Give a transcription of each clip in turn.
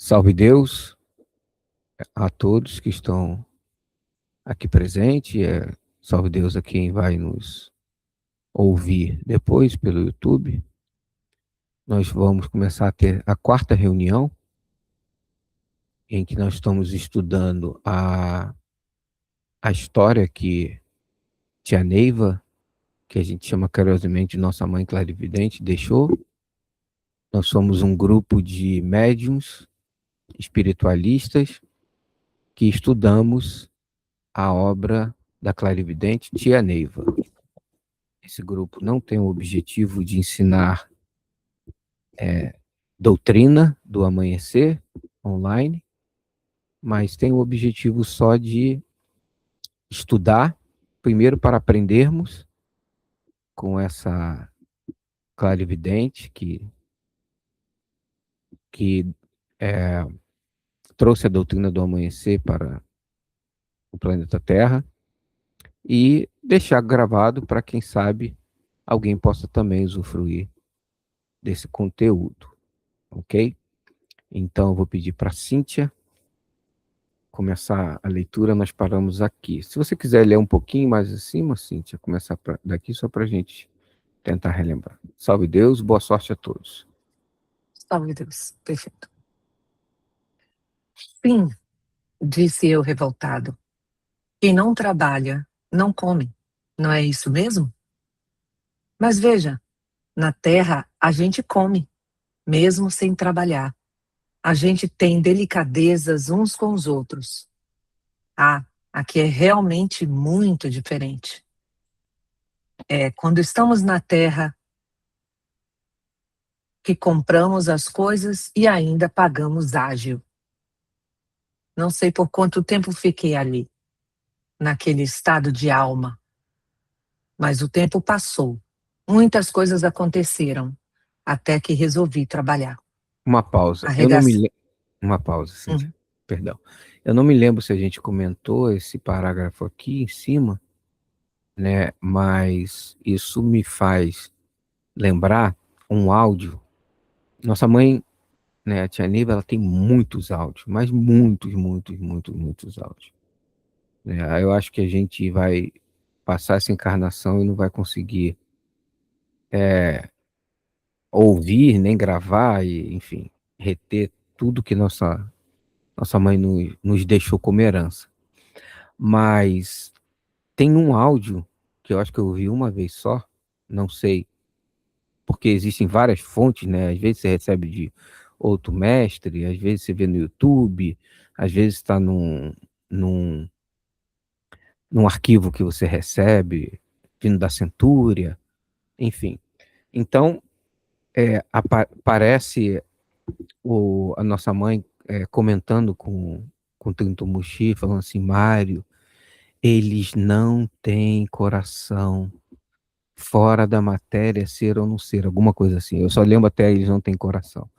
Salve Deus a todos que estão aqui presentes. Salve Deus a quem vai nos ouvir depois pelo YouTube. Nós vamos começar a ter a quarta reunião em que nós estamos estudando a história que tia Neiva, que a gente chama carinhosamente de nossa mãe clarividente, deixou. Nós somos um grupo de médiuns espiritualistas que estudamos a obra da clarividente tia Neiva. Esse grupo não tem o objetivo de ensinar doutrina do amanhecer online, mas tem o objetivo só de estudar, primeiro para aprendermos com essa clarividente que trouxe a doutrina do amanhecer para o planeta Terra e deixar gravado para quem sabe alguém possa também usufruir desse conteúdo, ok? Então eu vou pedir para a Cíntia começar a leitura. Nós paramos aqui. Se você quiser ler um pouquinho mais acima, Cíntia, começar daqui só para a gente tentar relembrar. Salve Deus, boa sorte a todos. Salve Deus, perfeito. Sim, disse eu revoltado. Quem não trabalha, não come. Não é isso mesmo? Mas veja, na terra a gente come, mesmo sem trabalhar. A gente tem delicadezas uns com os outros. Ah, aqui é realmente muito diferente. Quando estamos na terra que compramos as coisas e ainda pagamos ágil. Não sei por quanto tempo fiquei ali, naquele estado de alma. Mas o tempo passou. Muitas coisas aconteceram, até que resolvi trabalhar. Uma pausa. Uma pausa, Cíntia. Perdão. Eu não me lembro se a gente comentou esse parágrafo aqui em cima, né? Mas isso me faz lembrar um áudio. Nossa mãe, né, a tia Neiva, ela tem muitos áudios, mas muitos áudios. Eu acho que a gente vai passar essa encarnação e não vai conseguir ouvir, nem gravar, e, enfim, reter tudo que nossa mãe nos deixou como herança. Mas tem um áudio que eu acho que eu ouvi uma vez só, não sei, porque existem várias fontes, né? Às vezes você recebe de outro mestre, às vezes você vê no YouTube, às vezes está num arquivo que você recebe, vindo da Centúria, enfim. Então, aparece a nossa mãe comentando com o Trinto Muxi, falando assim: Mário, eles não têm coração, fora da matéria, ser ou não ser, alguma coisa assim. Eu só lembro até eles não têm coração.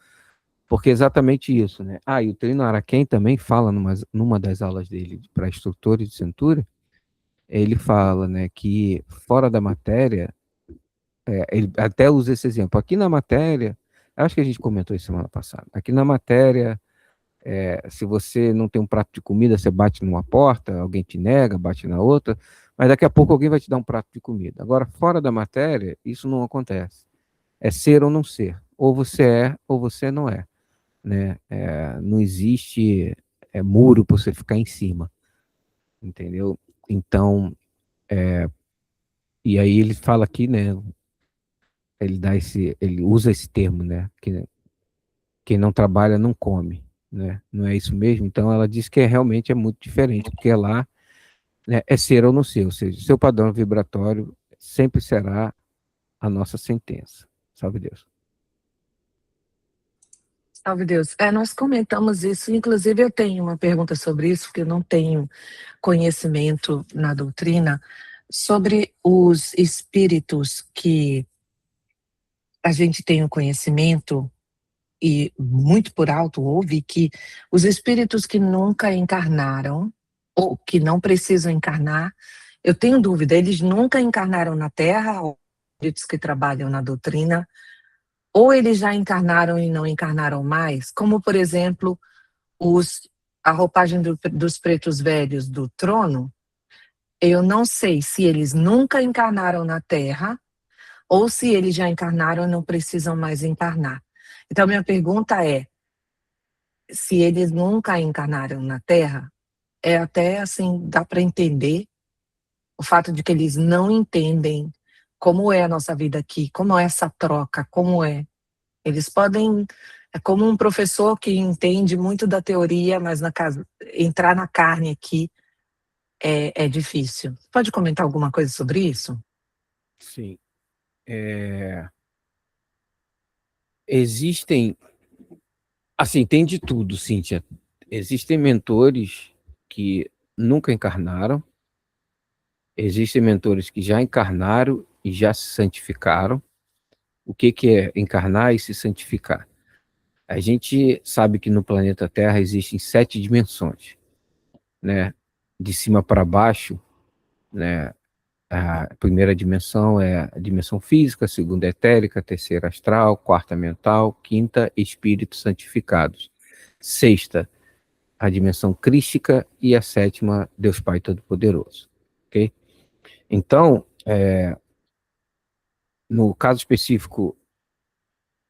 Porque é exatamente isso, né? E o Trino Araquém também fala numa das aulas dele para instrutores de Centúria, ele fala, né, que fora da matéria, ele até usa esse exemplo. Aqui na matéria, acho que a gente comentou isso semana passada, aqui na matéria, se você não tem um prato de comida, você bate numa porta, alguém te nega, bate na outra, mas daqui a pouco alguém vai te dar um prato de comida. Agora, fora da matéria, isso não acontece. É ser ou não ser. Ou você é, ou você não é. Né? Não existe muro para você ficar em cima. Entendeu? Então, e aí ele fala aqui, né? Ele usa esse termo, né? Que quem não trabalha não come, né? Não é isso mesmo? Então ela diz que realmente é muito diferente, porque lá, né, é ser ou não ser, ou seja, seu padrão vibratório sempre será a nossa sentença. Salve Deus. Salve Deus. Nós comentamos isso, inclusive eu tenho uma pergunta sobre isso, porque eu não tenho conhecimento na doutrina, sobre os espíritos que a gente tem o conhecimento, e muito por alto houve, que os espíritos que nunca encarnaram, ou que não precisam encarnar, eu tenho dúvida, eles nunca encarnaram na Terra, ou espíritos que trabalham na doutrina, ou eles já encarnaram e não encarnaram mais, como por exemplo, os, a roupagem dos pretos velhos do trono, eu não sei se eles nunca encarnaram na Terra ou se eles já encarnaram e não precisam mais encarnar. Então, minha pergunta é: se eles nunca encarnaram na Terra, é até assim, dá para entender o fato de que eles não entendem como é a nossa vida aqui, como é essa troca, como é. Eles podem, é como um professor que entende muito da teoria, mas entrar na carne aqui é difícil. Pode comentar alguma coisa sobre isso? Sim. Existem, assim, tem de tudo, Cíntia. Existem mentores que nunca encarnaram, existem mentores que já encarnaram e já se santificaram. O que que é encarnar e se santificar? A gente sabe que no planeta Terra existem 7 dimensões, né? De cima para baixo, né? A primeira dimensão é a dimensão física, a segunda é etérica, a terceira astral, quarta mental, quinta espíritos santificados, sexta a dimensão crística e a sétima Deus Pai Todo-Poderoso, ok? Então, no caso específico,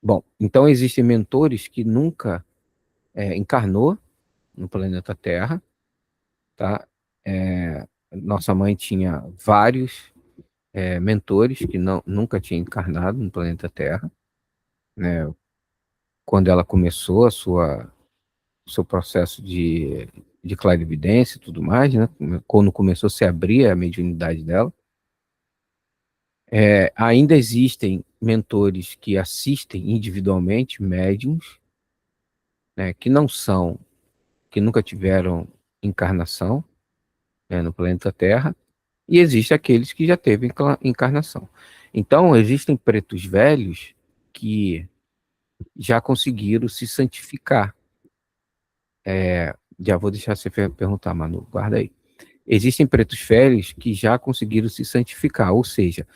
bom, então existem mentores que nunca encarnou no planeta Terra, tá? Nossa mãe tinha vários mentores que nunca tinham encarnado no planeta Terra, né? Quando ela começou o seu processo de clarividência e tudo mais, né? Quando começou a se abrir a mediunidade dela, ainda existem mentores que assistem individualmente médiums, né? Que não são, que nunca tiveram encarnação, né, no planeta Terra, e existe aqueles que já teve encarnação. Então, existem pretos velhos que já conseguiram se santificar. Já vou deixar você perguntar, Manu, guarda aí. Existem pretos velhos que já conseguiram se santificar, ou seja,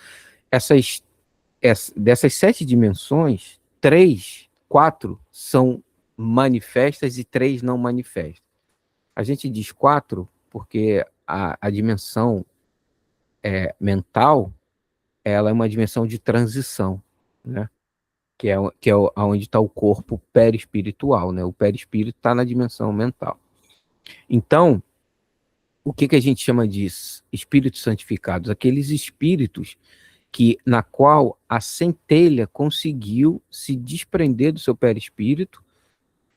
dessas 7 dimensões, 3, 4 são manifestas e 3 não manifestas. A gente diz 4 porque a dimensão mental, ela é uma dimensão de transição, né? Que é onde está o corpo perispiritual, né? O perispírito está na dimensão mental. Então, o que a gente chama de espíritos santificados? Aqueles espíritos na qual a centelha conseguiu se desprender do seu perispírito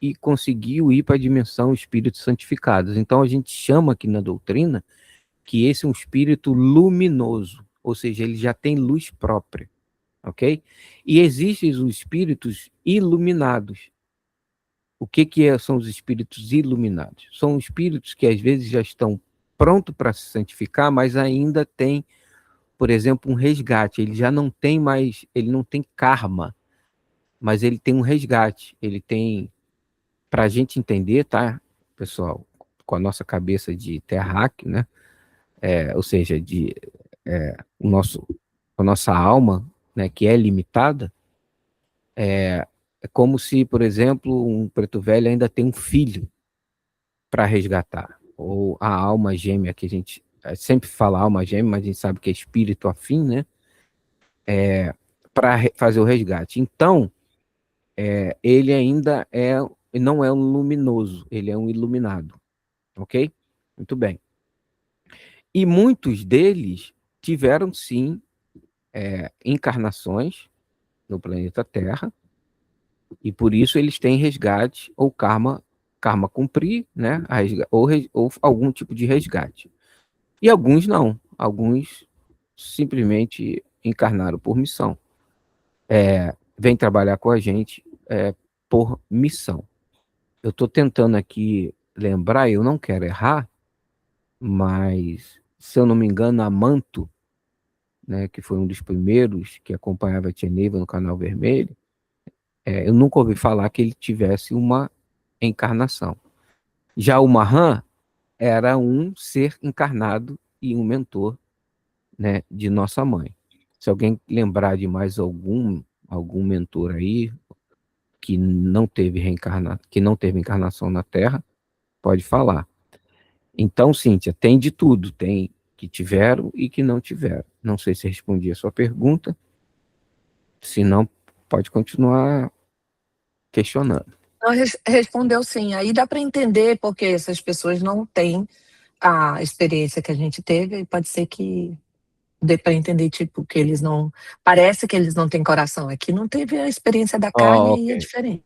e conseguiu ir para a dimensão espíritos santificados. Então, a gente chama aqui na doutrina que esse é um espírito luminoso, ou seja, ele já tem luz própria, ok? E existem os espíritos iluminados. O que são os espíritos iluminados? São espíritos que às vezes já estão prontos para se santificar, mas ainda tem, por exemplo, um resgate. Ele já não tem mais, ele não tem karma, mas ele tem um resgate. Ele tem, para a gente entender, tá, pessoal, com a nossa cabeça de terráqueo, né? Ou seja, o nosso, a nossa alma, né, que é limitada, é como se, por exemplo, um preto velho ainda tem um filho para resgatar, ou a alma gêmea, que a gente sempre fala alma gêmea, mas a gente sabe que é espírito afim, né? Para fazer o resgate. Então, ele ainda não é um luminoso, ele é um iluminado, ok? Muito bem. E muitos deles tiveram, sim, encarnações no planeta Terra, e por isso eles têm resgate ou karma cumprir, né? Ou algum tipo de resgate. E alguns não, alguns simplesmente encarnaram por missão. Vem trabalhar com a gente por missão. Eu estou tentando aqui lembrar, eu não quero errar, mas se eu não me engano, a Manto, né, que foi um dos primeiros que acompanhava a Tia Neiva no Canal Vermelho, eu nunca ouvi falar que ele tivesse uma encarnação. Já o Mahan era um ser encarnado e um mentor, né, de nossa mãe. Se alguém lembrar de mais algum mentor aí, que não teve encarnação na Terra, pode falar. Então, Cíntia, tem de tudo, tem que tiveram e que não tiveram. Não sei se respondi a sua pergunta, se não, pode continuar questionando. Não, respondeu sim. Aí dá para entender porque essas pessoas não têm a experiência que a gente teve, e pode ser que dê para entender, tipo, que eles não. Parece que eles não têm coração, é que não teve a experiência da carne, Oh, aí é ok. diferente.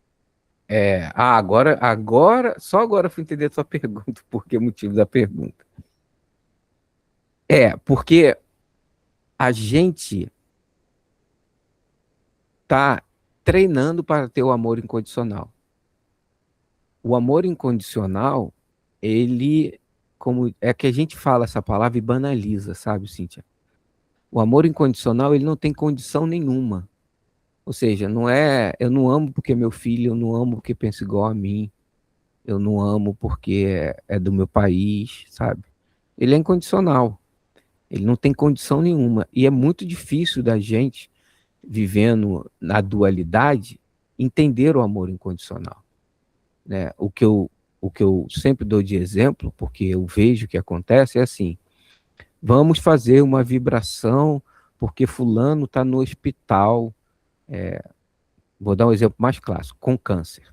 Só agora eu fui entender a sua pergunta, por que o motivo da pergunta. Porque a gente está treinando para ter o amor incondicional. O amor incondicional, ele, como é que a gente fala essa palavra e banaliza, sabe, Cíntia? O amor incondicional, ele não tem condição nenhuma. Ou seja, não é, eu não amo porque é meu filho, eu não amo porque pensa igual a mim, eu não amo porque é do meu país, sabe? Ele é incondicional. Ele não tem condição nenhuma. E é muito difícil da gente, vivendo na dualidade, entender o amor incondicional, né? O que eu sempre dou de exemplo, porque eu vejo o que acontece, é assim: vamos fazer uma vibração porque fulano está no hospital. Vou dar um exemplo mais clássico, com câncer.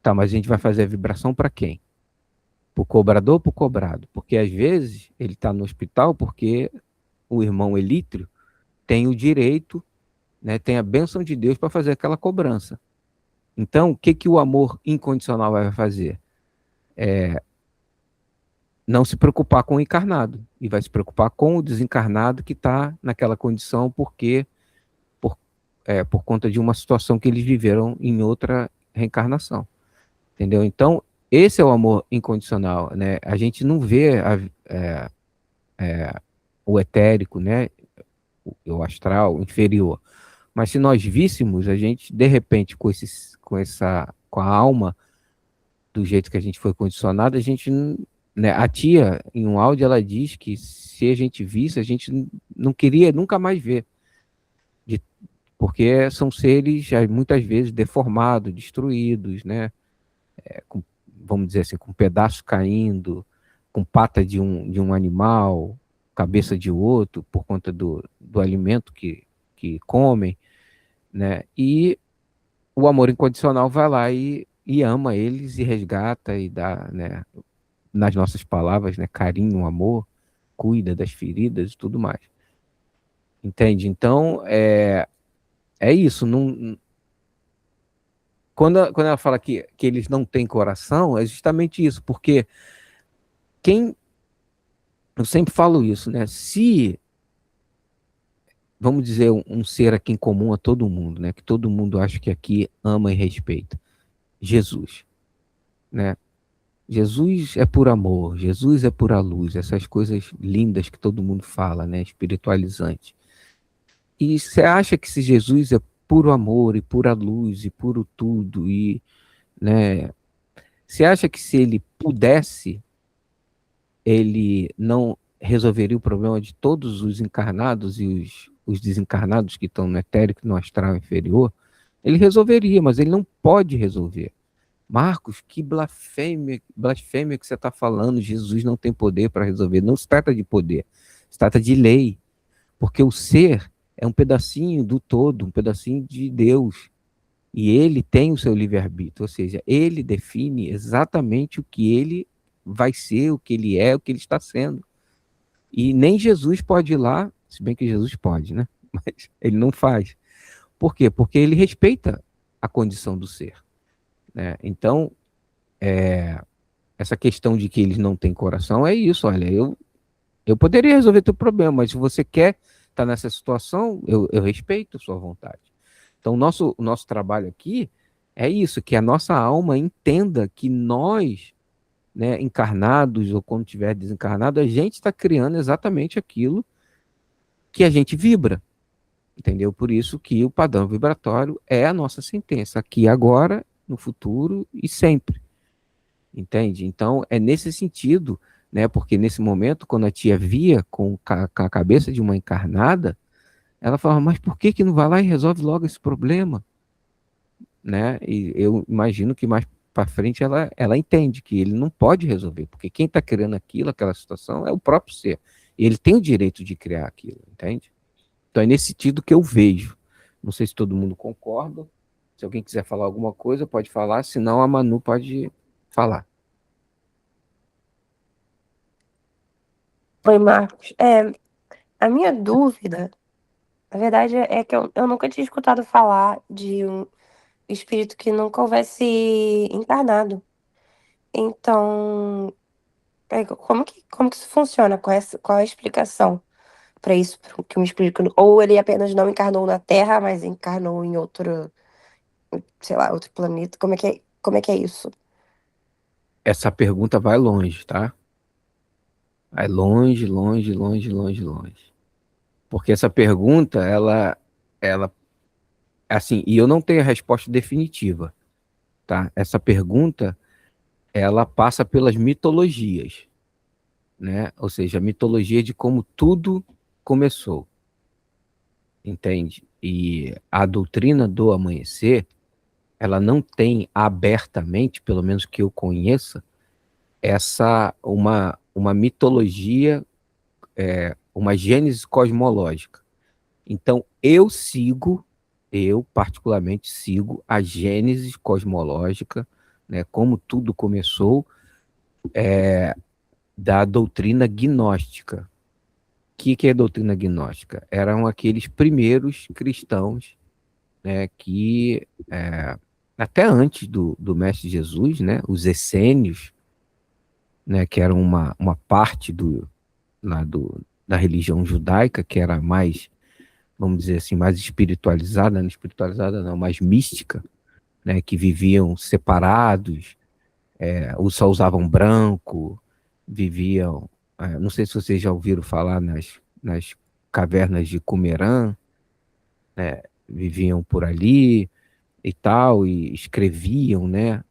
Tá, mas a gente vai fazer a vibração para quem? Para o cobrador ou para o cobrado? Porque às vezes ele está no hospital porque o irmão Elítrio tem o direito, né, tem a bênção de Deus para fazer aquela cobrança. Então, o que, que o amor incondicional vai fazer? Não se preocupar com o encarnado, e vai se preocupar com o desencarnado que está naquela condição por, por conta de uma situação que eles viveram em outra reencarnação. Entendeu? Então, esse é o amor incondicional, né? A gente não vê o etérico, né? O astral, o inferior. Mas se nós víssemos, a gente, de repente, com a alma, do jeito que a gente foi condicionado, a gente, né? A tia, em um áudio, ela diz que se a gente visse, a gente não queria nunca mais ver. De, porque são seres, muitas vezes, deformados, destruídos, né? Com, vamos dizer assim, com pedaços caindo, com pata de um animal, cabeça de outro, por conta do alimento que comem, né? E o amor incondicional vai lá e ama eles e resgata e dá, né, nas nossas palavras, né, carinho, amor, cuida das feridas e tudo mais. Entende? Então, é isso. Não, quando ela fala que eles não têm coração, é justamente isso, porque quem. Eu sempre falo isso, né? Se, vamos dizer, um ser aqui em comum a todo mundo, né? Que todo mundo acha que aqui ama e respeita. Jesus, né? Jesus é por amor, Jesus é pura luz, essas coisas lindas que todo mundo fala, né? Espiritualizante. E você acha que se Jesus é puro amor e pura luz e puro tudo, e, né? Você acha que se ele pudesse, ele não resolveria o problema de todos os encarnados e os desencarnados que estão no etérico, no astral inferior? Ele resolveria, mas ele não pode resolver. Marcos, que blasfêmia que você está falando. Jesus não tem poder para resolver. Não se trata de poder, se trata de lei. Porque o ser é um pedacinho do todo, um pedacinho de Deus. E ele tem o seu livre-arbítrio, ou seja, ele define exatamente o que ele vai ser, o que ele é, o que ele está sendo. E nem Jesus pode ir lá, se bem que Jesus pode, né? Mas ele não faz. Por quê? Porque ele respeita a condição do ser, né? Então, essa questão de que eles não têm coração é isso. Olha, eu poderia resolver teu problema, mas se você quer estar nessa situação, eu respeito a sua vontade. Então, o nosso trabalho aqui é isso, que a nossa alma entenda que nós, né, encarnados ou quando estiver desencarnado, a gente está criando exatamente aquilo que a gente vibra, entendeu? Por isso que o padrão vibratório é a nossa sentença, aqui, agora, no futuro e sempre, entende? Então, é nesse sentido, né, porque nesse momento, quando a tia via com a cabeça de uma encarnada, ela falava, mas por que que não vai lá e resolve logo esse problema? né? E eu imagino que mais para frente ela entende que ele não pode resolver, porque quem está criando aquilo, aquela situação, é o próprio ser. E ele tem o direito de criar aquilo, entende? Então é nesse sentido que eu vejo. Não sei se todo mundo concorda. Se alguém quiser falar alguma coisa, pode falar, senão a Manu pode falar. Oi, Marcos. A minha dúvida, na verdade, é que eu nunca tinha escutado falar de um espírito que nunca houvesse encarnado. Então, como que isso funciona? Qual é a explicação para isso? Que um espírito, ou ele apenas não encarnou na Terra, mas encarnou em outro, sei lá, outro planeta? Como é que é isso? Essa pergunta vai longe, tá? Vai longe, longe, longe, longe, longe. Porque essa pergunta, ela, assim, e eu não tenho a resposta definitiva, tá? Essa pergunta, ela passa pelas mitologias, né? Ou seja, a mitologia de como tudo começou, entende? E a doutrina do amanhecer, ela não tem abertamente, pelo menos que eu conheça, uma mitologia, uma gênese cosmológica. Então, eu particularmente sigo a gênese cosmológica, né, como tudo começou, da doutrina gnóstica. O que é a doutrina gnóstica? Eram aqueles primeiros cristãos, né, que até antes do Mestre Jesus, né, os essênios, né, que eram uma parte lá da religião judaica, que era mais, vamos dizer assim, mais espiritualizada, não espiritualizada não, mais mística, né, que viviam separados, ou só usavam branco, viviam, não sei se vocês já ouviram falar nas cavernas de Qumran, né, viviam por ali e tal, e escreviam, né,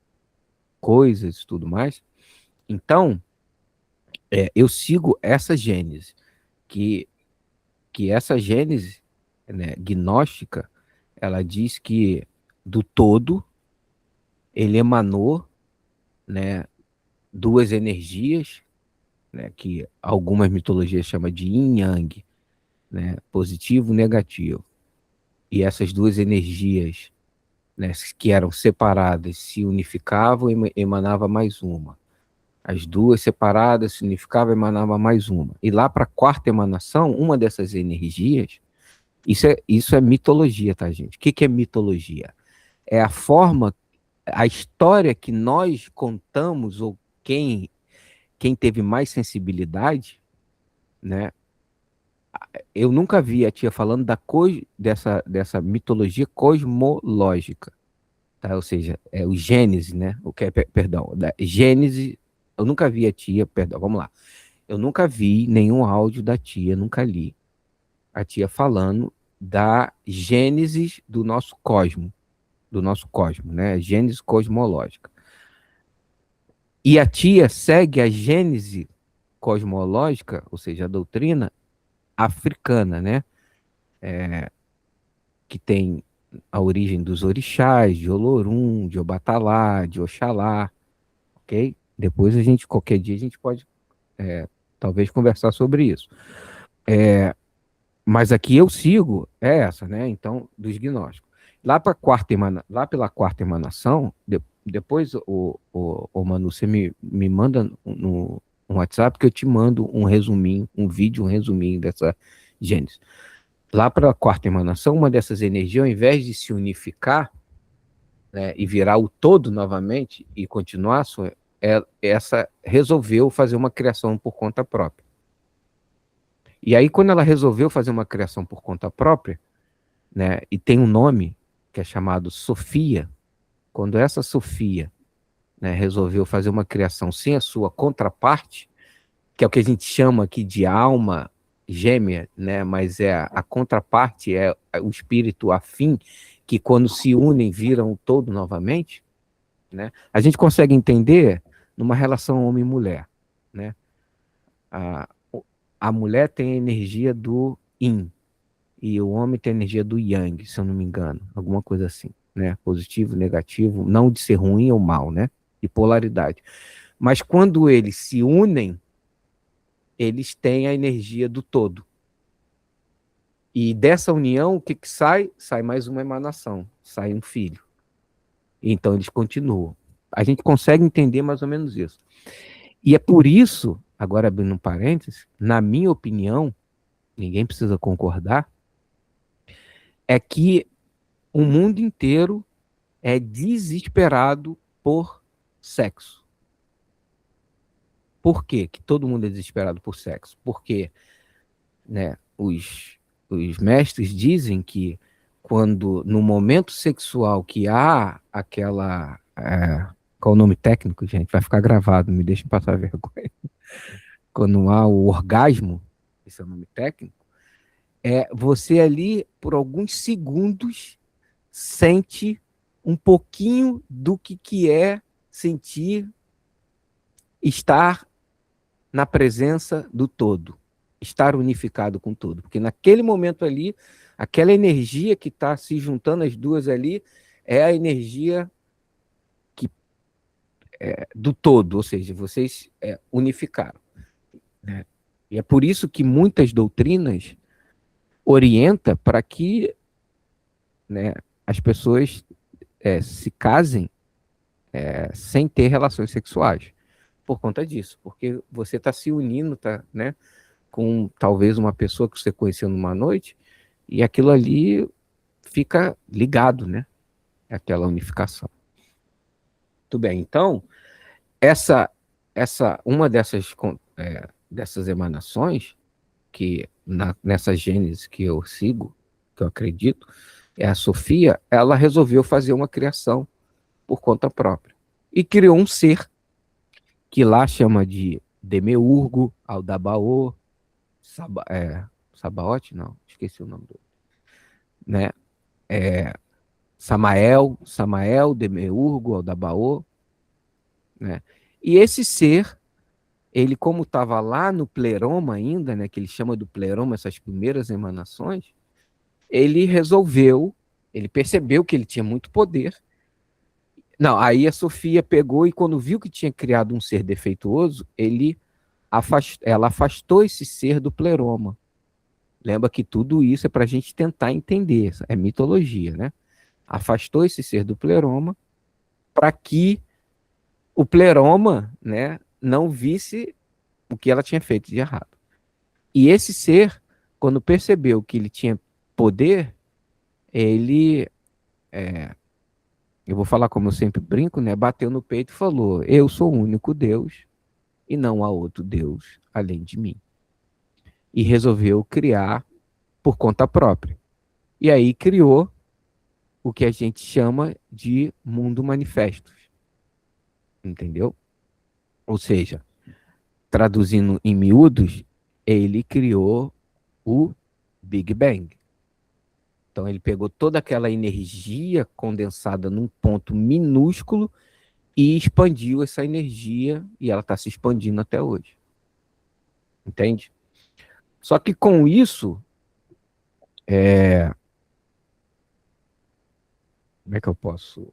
coisas e tudo mais. Então, eu sigo essa gênese, que, que essa gênese, né, gnóstica, ela diz que do todo ele emanou, né, duas energias, né, que algumas mitologias chamam de yin yang, né, positivo e negativo. E essas duas energias, né, que eram separadas se unificavam e emanava mais uma. As duas separadas se unificavam e emanava mais uma. E lá para a quarta emanação, uma dessas energias, isso é mitologia, tá, gente? O que é mitologia? É a forma, a história que nós contamos, ou quem teve mais sensibilidade, né? Eu nunca vi a tia falando dessa mitologia cosmológica, tá? Ou seja, é o Gênese, né? O que é, perdão, da Gênese, eu nunca vi a tia, perdão, vamos lá. Eu nunca vi nenhum áudio da tia, nunca li a tia falando da Gênese do nosso cosmo, né? Gênese cosmológica. E a tia segue a Gênese cosmológica, ou seja, a doutrina africana, né? Que tem a origem dos orixás, de Olorum, de Obatalá, de Oxalá, ok? Depois qualquer dia a gente pode, talvez, conversar sobre isso. Mas aqui eu sigo, essa, né? Então, dos gnósticos. Lá pela quarta emanação, depois, o Manu, você me manda no WhatsApp que eu te mando um resuminho, um vídeo, um resuminho dessa gênese. Lá para a quarta emanação, uma dessas energias, ao invés de se unificar, né, e virar o todo novamente e continuar, essa resolveu fazer uma criação por conta própria. E aí, quando ela resolveu fazer uma criação por conta própria, né, e tem um nome que é chamado Sofia, quando essa Sofia, né, resolveu fazer uma criação sem a sua contraparte, que é o que a gente chama aqui de alma gêmea, né, mas a contraparte é o espírito afim, que quando se unem viram o todo novamente, né, a gente consegue entender numa relação homem-mulher, né? A, a mulher tem a energia do yin, e o homem tem a energia do yang, se eu não me engano, alguma coisa assim. né? Positivo, negativo, não de ser ruim ou mal, né? De polaridade. Mas quando eles se unem, eles têm a energia do todo. E dessa união, o que que sai? Sai mais uma emanação, sai um filho. Então eles continuam. A gente consegue entender mais ou menos isso. E é por isso, agora abrindo um parênteses, na minha opinião, ninguém precisa concordar, é que o mundo inteiro é desesperado por sexo. Por quê que todo mundo é desesperado por sexo? Porque, né, os mestres dizem que quando no momento sexual que há aquela... qual o nome técnico, gente? Vai ficar gravado, não me deixem passar vergonha. Quando há o orgasmo, esse é o nome técnico, você ali, por alguns segundos, sente um pouquinho do que é sentir estar na presença do todo, estar unificado com tudo. Porque naquele momento ali, aquela energia que está se juntando as duas ali, é a energia do todo, ou seja, vocês unificaram. Né? E é por isso que muitas doutrinas orientam para que, né, as pessoas se casem sem ter relações sexuais. Por conta disso, porque você está se unindo, né, com talvez uma pessoa que você conheceu numa noite, e aquilo ali fica ligado, né? Aquela unificação. Muito bem, então, uma dessas emanações, que nessa gênese que eu sigo, que eu acredito, é a Sofia, ela resolveu fazer uma criação por conta própria. E criou um ser que lá chama de Demiurgo, Aldabaoth, Sabaoth, não, esqueci o nome do, né? Samael, Demiurgo, Aldabaoth, né? E esse ser, ele como estava lá no pleroma ainda, né, que ele chama do pleroma, essas primeiras emanações, ele percebeu que ele tinha muito poder. Não, aí a Sofia pegou e quando viu que tinha criado um ser defeituoso, ela afastou esse ser do pleroma. Lembra que tudo isso é para a gente tentar entender, é mitologia, né? Afastou esse ser do pleroma para que o pleroma, né, não visse o que ela tinha feito de errado. E esse ser, quando percebeu que ele tinha poder, ele, eu vou falar como eu sempre brinco, né, bateu no peito e falou: eu sou o único Deus e não há outro Deus além de mim. E resolveu criar por conta própria. E aí criou o que a gente chama de mundo manifestos. Entendeu? Ou seja, traduzindo em miúdos, ele criou o Big Bang. Então ele pegou toda aquela energia condensada num ponto minúsculo e expandiu essa energia e ela está se expandindo até hoje. Entende? Só que com isso, como é que eu posso...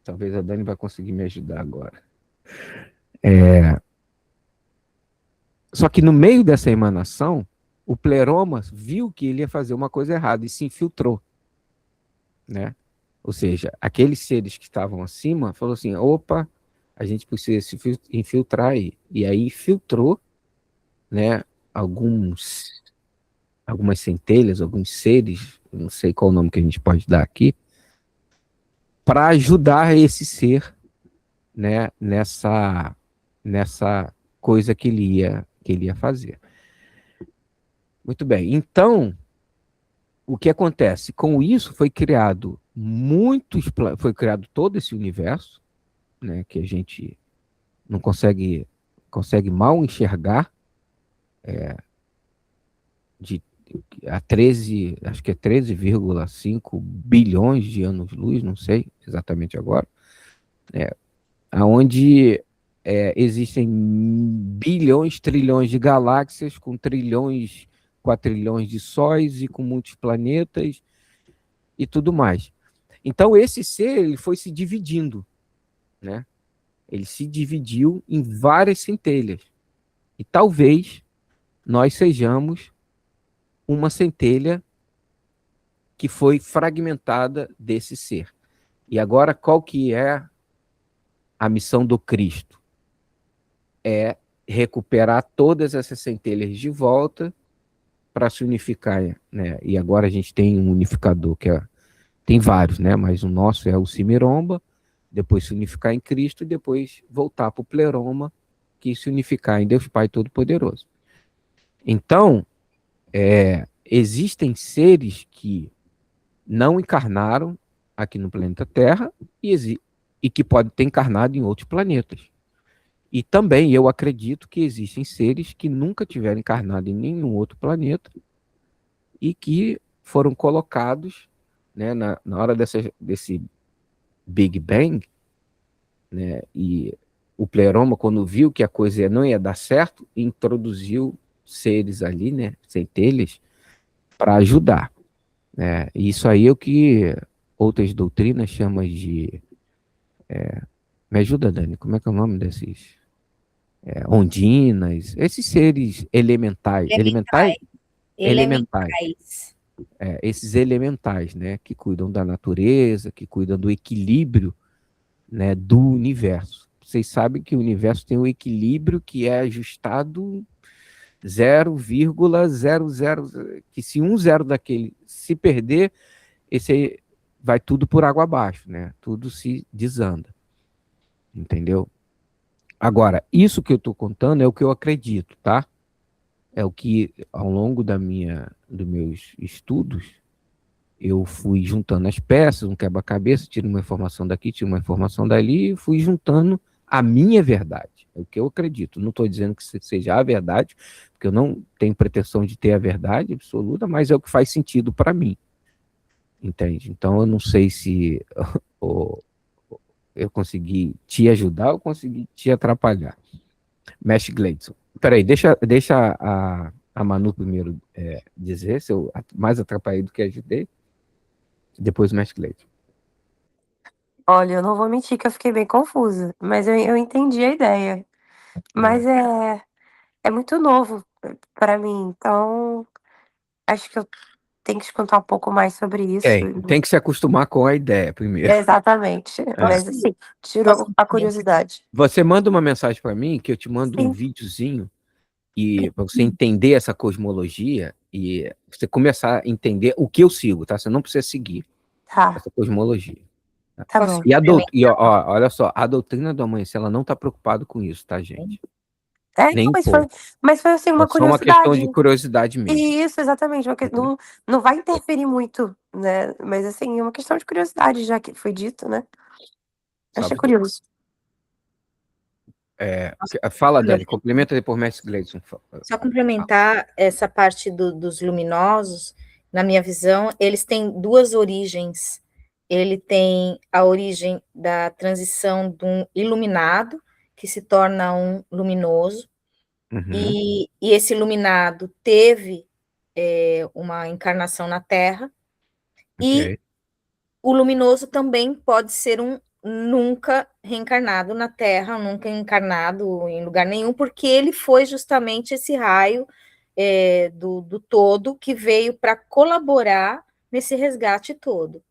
Talvez a Dani vai conseguir me ajudar agora. Só que no meio dessa emanação, o pleroma viu que ele ia fazer uma coisa errada e se infiltrou, né? Ou seja, aqueles seres que estavam acima falou assim: opa, a gente precisa se infiltrar aí. E aí infiltrou, né, algumas centelhas, alguns seres, não sei qual o nome que a gente pode dar aqui, para ajudar esse ser, né, nessa coisa que ele ia fazer. Muito bem. Então, o que acontece? Com isso foi criado todo esse universo, né, que a gente não consegue mal enxergar, acho que é 13,5 bilhões de anos-luz, não sei exatamente agora, aonde existem bilhões, trilhões de galáxias, com trilhões, quatrilhões de sóis e com muitos planetas e tudo mais. Então, esse ser, ele foi se dividindo, né? Ele se dividiu em várias centelhas. E talvez nós sejamos uma centelha que foi fragmentada desse ser. E agora, qual que é a missão do Cristo? É recuperar todas essas centelhas de volta para se unificar, né? E agora a gente tem um unificador tem vários, né? Mas o nosso é o Cimiromba, depois se unificar em Cristo e depois voltar para o Pleroma, que se unificar em Deus Pai Todo-Poderoso. Então, existem seres que não encarnaram aqui no planeta Terra e que podem ter encarnado em outros planetas. E também eu acredito que existem seres que nunca tiveram encarnado em nenhum outro planeta e que foram colocados, né, na hora desse Big Bang, né, e o Pleroma, quando viu que a coisa não ia dar certo, introduziu seres ali, né, centelhas, para ajudar. Né? E isso aí é o que outras doutrinas chamam de... me ajuda, Dani, como é que é o nome desses... ondinas, esses seres elementais, elementais, Elementais. esses elementais, né, que cuidam da natureza, que cuidam do equilíbrio, né, do universo. Vocês sabem que o universo tem um equilíbrio que é ajustado 0,00, que se um zero daquele se perder, esse aí vai tudo por água abaixo, né? Tudo se desanda. Entendeu? Agora, isso que eu estou contando é o que eu acredito, tá? É o que, ao longo dos meus estudos, eu fui juntando as peças, um quebra-cabeça, tiro uma informação daqui, tiro uma informação dali, e fui juntando a minha verdade. É o que eu acredito. Não estou dizendo que seja a verdade, porque eu não tenho pretensão de ter a verdade absoluta, mas é o que faz sentido para mim. Entende? Então, eu não sei se eu consegui te ajudar ou consegui te atrapalhar. Mesh Gleidson. Peraí, deixa a Manu primeiro dizer se eu mais atrapalhei do que ajudei. Depois o Mesh Gleidson. Olha, eu não vou mentir que eu fiquei bem confusa, mas eu entendi a ideia. Mas é muito novo para mim, então acho que eu tenho que escutar um pouco mais sobre isso. Tem que se acostumar com a ideia primeiro. Exatamente. Mas assim, tirou a curiosidade. Você manda uma mensagem para mim, que eu te mando um Sim. videozinho, e para você entender essa cosmologia e você começar a entender o que eu sigo, tá? Você não precisa seguir Tá, essa cosmologia. tá bom. Olha só, a doutrina do amanhecer, ela não está preocupada com isso, tá, gente? Nem um pouco. Mas foi assim, uma É só uma questão curiosidade. de curiosidade mesmo. Isso, exatamente. Não vai interferir muito, né? Mas assim, é uma questão de curiosidade, já que foi dito, né? Achei curioso. Fala, Dani, complementa depois, Mestre Gleidson. Só complementar essa parte dos luminosos, na minha visão, eles têm duas origens. Ele tem a origem da transição de um iluminado, que se torna um luminoso, e esse iluminado teve uma encarnação na Terra, e o luminoso também pode ser um nunca reencarnado na Terra, nunca encarnado em lugar nenhum, porque ele foi justamente esse raio do todo que veio para colaborar nesse resgate todo.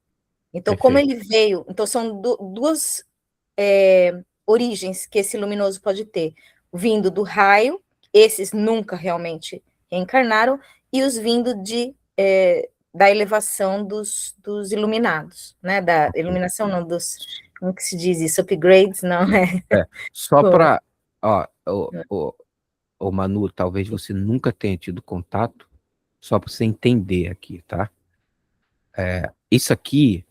Então, como ele veio, então são duas origens que esse luminoso pode ter, vindo do raio, esses nunca realmente reencarnaram, e os vindo da elevação dos iluminados, né? Da iluminação, não, como que se diz isso? Upgrades, não é? Só para... Ô, Manu, talvez você nunca tenha tido contato, só para você entender aqui, tá? Isso aqui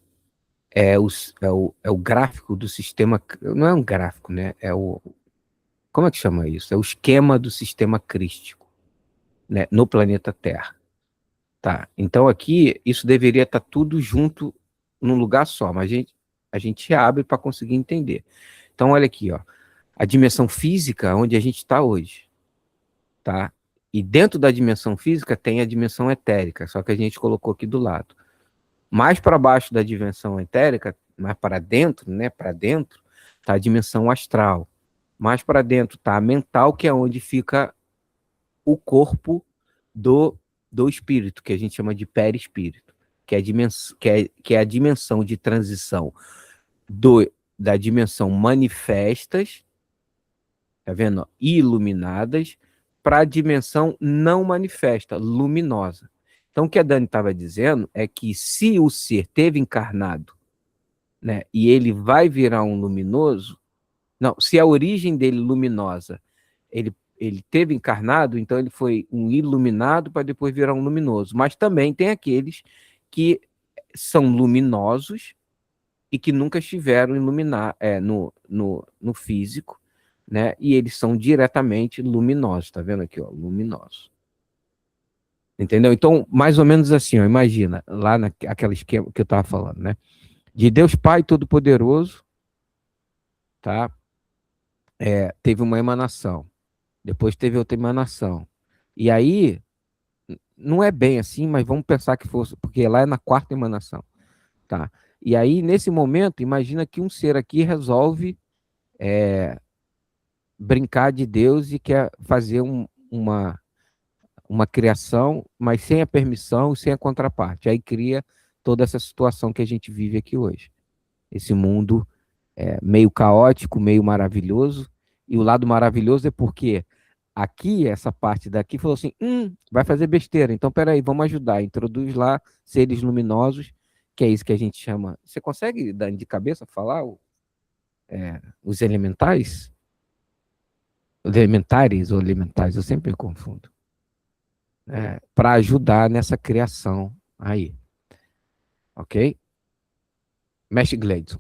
é o gráfico do sistema... Não é um gráfico, né? Como é que chama isso? É o esquema do sistema crístico, né? No planeta Terra. Tá, então aqui, isso deveria estar tudo junto num lugar só, mas a gente abre para conseguir entender. Então, olha aqui, ó, a dimensão física onde a gente está hoje, tá? E dentro da dimensão física tem a dimensão etérica, só que a gente colocou aqui do lado. Mais para baixo da dimensão etérica, mais para dentro, né? Para dentro, tá a dimensão astral. Mais para dentro tá a mental, que é onde fica o corpo do, do espírito, que a gente chama de perispírito, que é a dimensão de transição da dimensão manifestas, tá vendo? Iluminadas, para a dimensão não manifesta, luminosa. Então, o que a Dani estava dizendo é que se o ser teve encarnado, né, e ele vai virar um luminoso, não, se a origem dele luminosa, ele teve encarnado, então ele foi um iluminado para depois virar um luminoso. Mas também tem aqueles que são luminosos e que nunca estiveram no físico, né? E eles são diretamente luminosos, tá vendo aqui, ó, luminosos. Entendeu? Então, mais ou menos assim, ó, imagina, lá naquele esquema que eu estava falando, né? De Deus Pai Todo-Poderoso, tá? Teve uma emanação, depois teve outra emanação. E aí, não é bem assim, mas vamos pensar que fosse, porque lá é na quarta emanação, tá? E aí, nesse momento, imagina que um ser aqui resolve brincar de Deus e quer fazer uma criação, mas sem a permissão e sem a contraparte. Aí cria toda essa situação que a gente vive aqui hoje. Esse mundo meio caótico, meio maravilhoso. E o lado maravilhoso é porque aqui, essa parte daqui, falou assim, vai fazer besteira, então peraí, vamos ajudar. Introduz lá seres luminosos, que é isso que a gente chama... Você consegue, Dani, de cabeça, falar os elementais? Elementares ou elementares, eu sempre me confundo. Para ajudar nessa criação aí. Ok? Mestre Gleidson.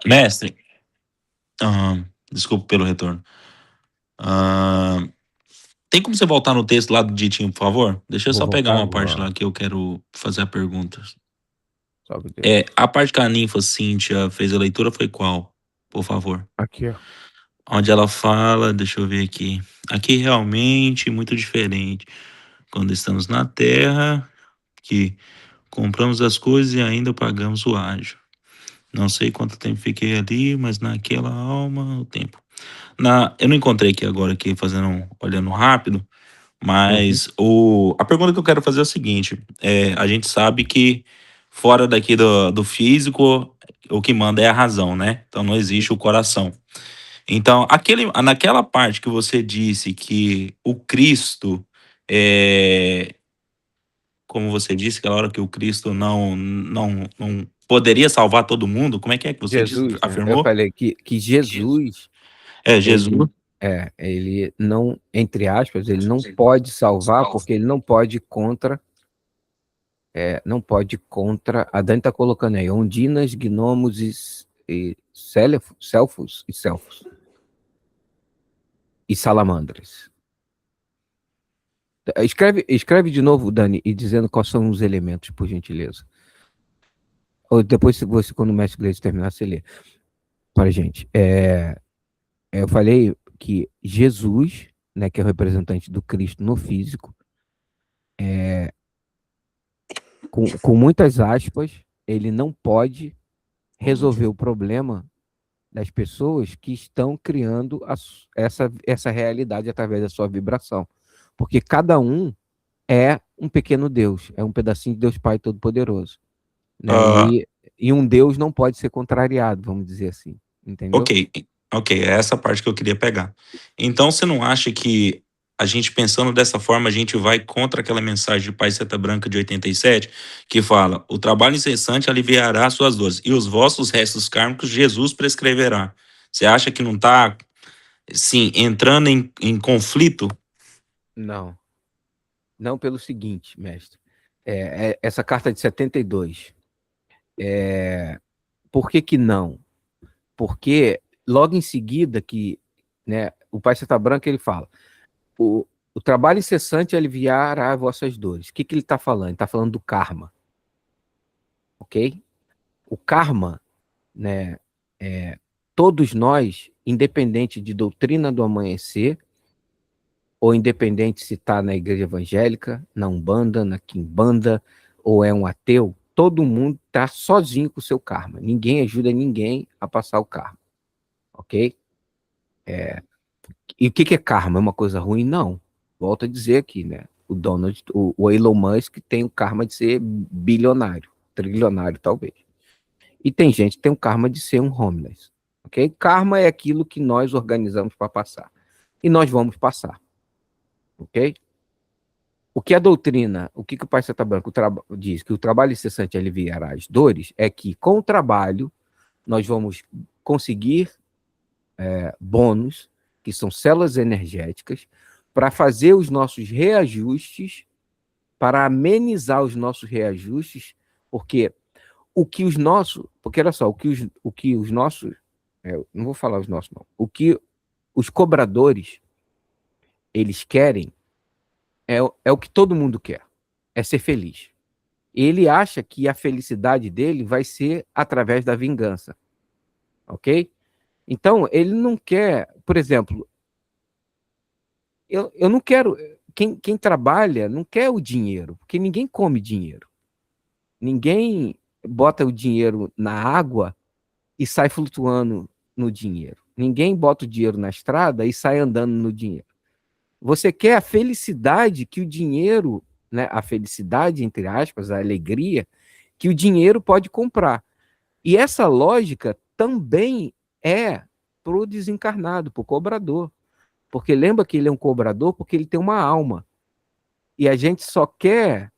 Mestre, desculpa pelo retorno. Tem como você voltar no texto lá do Ditinho, por favor? Deixa eu Vou só pegar voltar uma parte agora. lá que eu quero fazer a pergunta. Salve Deus. A parte que a ninfa Cíntia fez a leitura foi qual? Por favor. Aqui, ó. Onde ela fala, deixa eu ver aqui. Aqui realmente muito diferente. Quando estamos na Terra, que compramos as coisas e ainda pagamos o ágio. Não sei quanto tempo fiquei ali, mas naquela alma, o tempo. Eu não encontrei aqui agora, aqui olhando rápido, mas a pergunta que eu quero fazer é o seguinte: a gente sabe que fora daqui do físico, o que manda é a razão, né? Então não existe o coração. Então, naquela parte que você disse que o Cristo, como você disse, aquela hora que o Cristo não poderia salvar todo mundo, como é que você disse, Jesus, né? Eu afirmou? falei que Jesus, Jesus. ele não, entre aspas, ele não pode salvar porque ele não pode ir contra, a Dani está colocando aí, ondinas, gnomos e selfos e salamandras. Escreve de novo, Dani, e dizendo quais são os elementos, por gentileza. Ou depois, se você, quando o mestre Gleison terminar, você lê para gente. Eu falei que Jesus, né, que é o representante do Cristo no físico, com muitas aspas, ele não pode resolver o problema das pessoas que estão criando essa realidade através da sua vibração. Porque cada um é um pequeno Deus, é um pedacinho de Deus Pai Todo-Poderoso. Né? E um Deus não pode ser contrariado, vamos dizer assim. Entendeu? Ok, é essa parte que eu queria pegar. Então, você não acha que a gente pensando dessa forma, a gente vai contra aquela mensagem de Pai Seta Branca de 87, que fala, o trabalho incessante aliviará suas dores, e os vossos restos kármicos Jesus prescreverá. Você acha que não está, sim, entrando em conflito? Não. Não pelo seguinte, mestre. Essa carta de 72. Por que não? Porque logo em seguida que, né, o Pai Seta Branca ele fala, o trabalho incessante aliviará vossas dores. O que ele está falando? Ele está falando do karma. Ok? O karma, né, todos nós, independente de doutrina do amanhecer, ou independente se está na igreja evangélica, na Umbanda, na Quimbanda, ou é um ateu, todo mundo está sozinho com o seu karma. Ninguém ajuda ninguém a passar o karma, ok? E o que é karma? É uma coisa ruim? Não. Volto a dizer aqui, né? O Elon Musk tem o karma de ser bilionário, trilionário talvez. E tem gente que tem o karma de ser um homeless, ok? Karma é aquilo que nós organizamos para passar. E nós vamos passar, ok? O que a doutrina, o que o Pai Santa Branca diz, que o trabalho incessante aliviará as dores, é que com o trabalho nós vamos conseguir bônus, que são células energéticas, para fazer os nossos reajustes, para amenizar os nossos reajustes, porque olha só, o que os nossos, não vou falar os nossos não, o que os cobradores, eles querem, é o que todo mundo quer, é ser feliz. Ele acha que a felicidade dele vai ser através da vingança, ok? Então, ele não quer, por exemplo, eu não quero, quem trabalha não quer o dinheiro, porque ninguém come dinheiro. Ninguém bota o dinheiro na água e sai flutuando no dinheiro. Ninguém bota o dinheiro na estrada e sai andando no dinheiro. Você quer a felicidade que o dinheiro, né, a felicidade, entre aspas, a alegria, que o dinheiro pode comprar. E essa lógica também é para o desencarnado, para o cobrador. Porque lembra que ele é um cobrador porque ele tem uma alma. E a gente só quer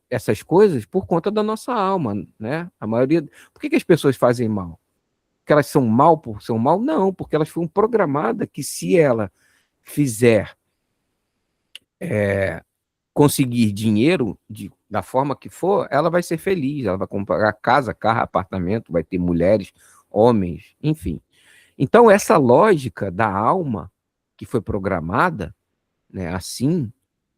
essas coisas por conta da nossa alma, né? A maioria. Por que as pessoas fazem mal? Porque elas são mal por ser mal? Não, porque elas foram programadas que se ela fizer conseguir dinheiro da forma que for, ela vai ser feliz, ela vai comprar casa, carro, apartamento, vai ter mulheres, homens, enfim. Então, essa lógica da alma que foi programada, né, assim,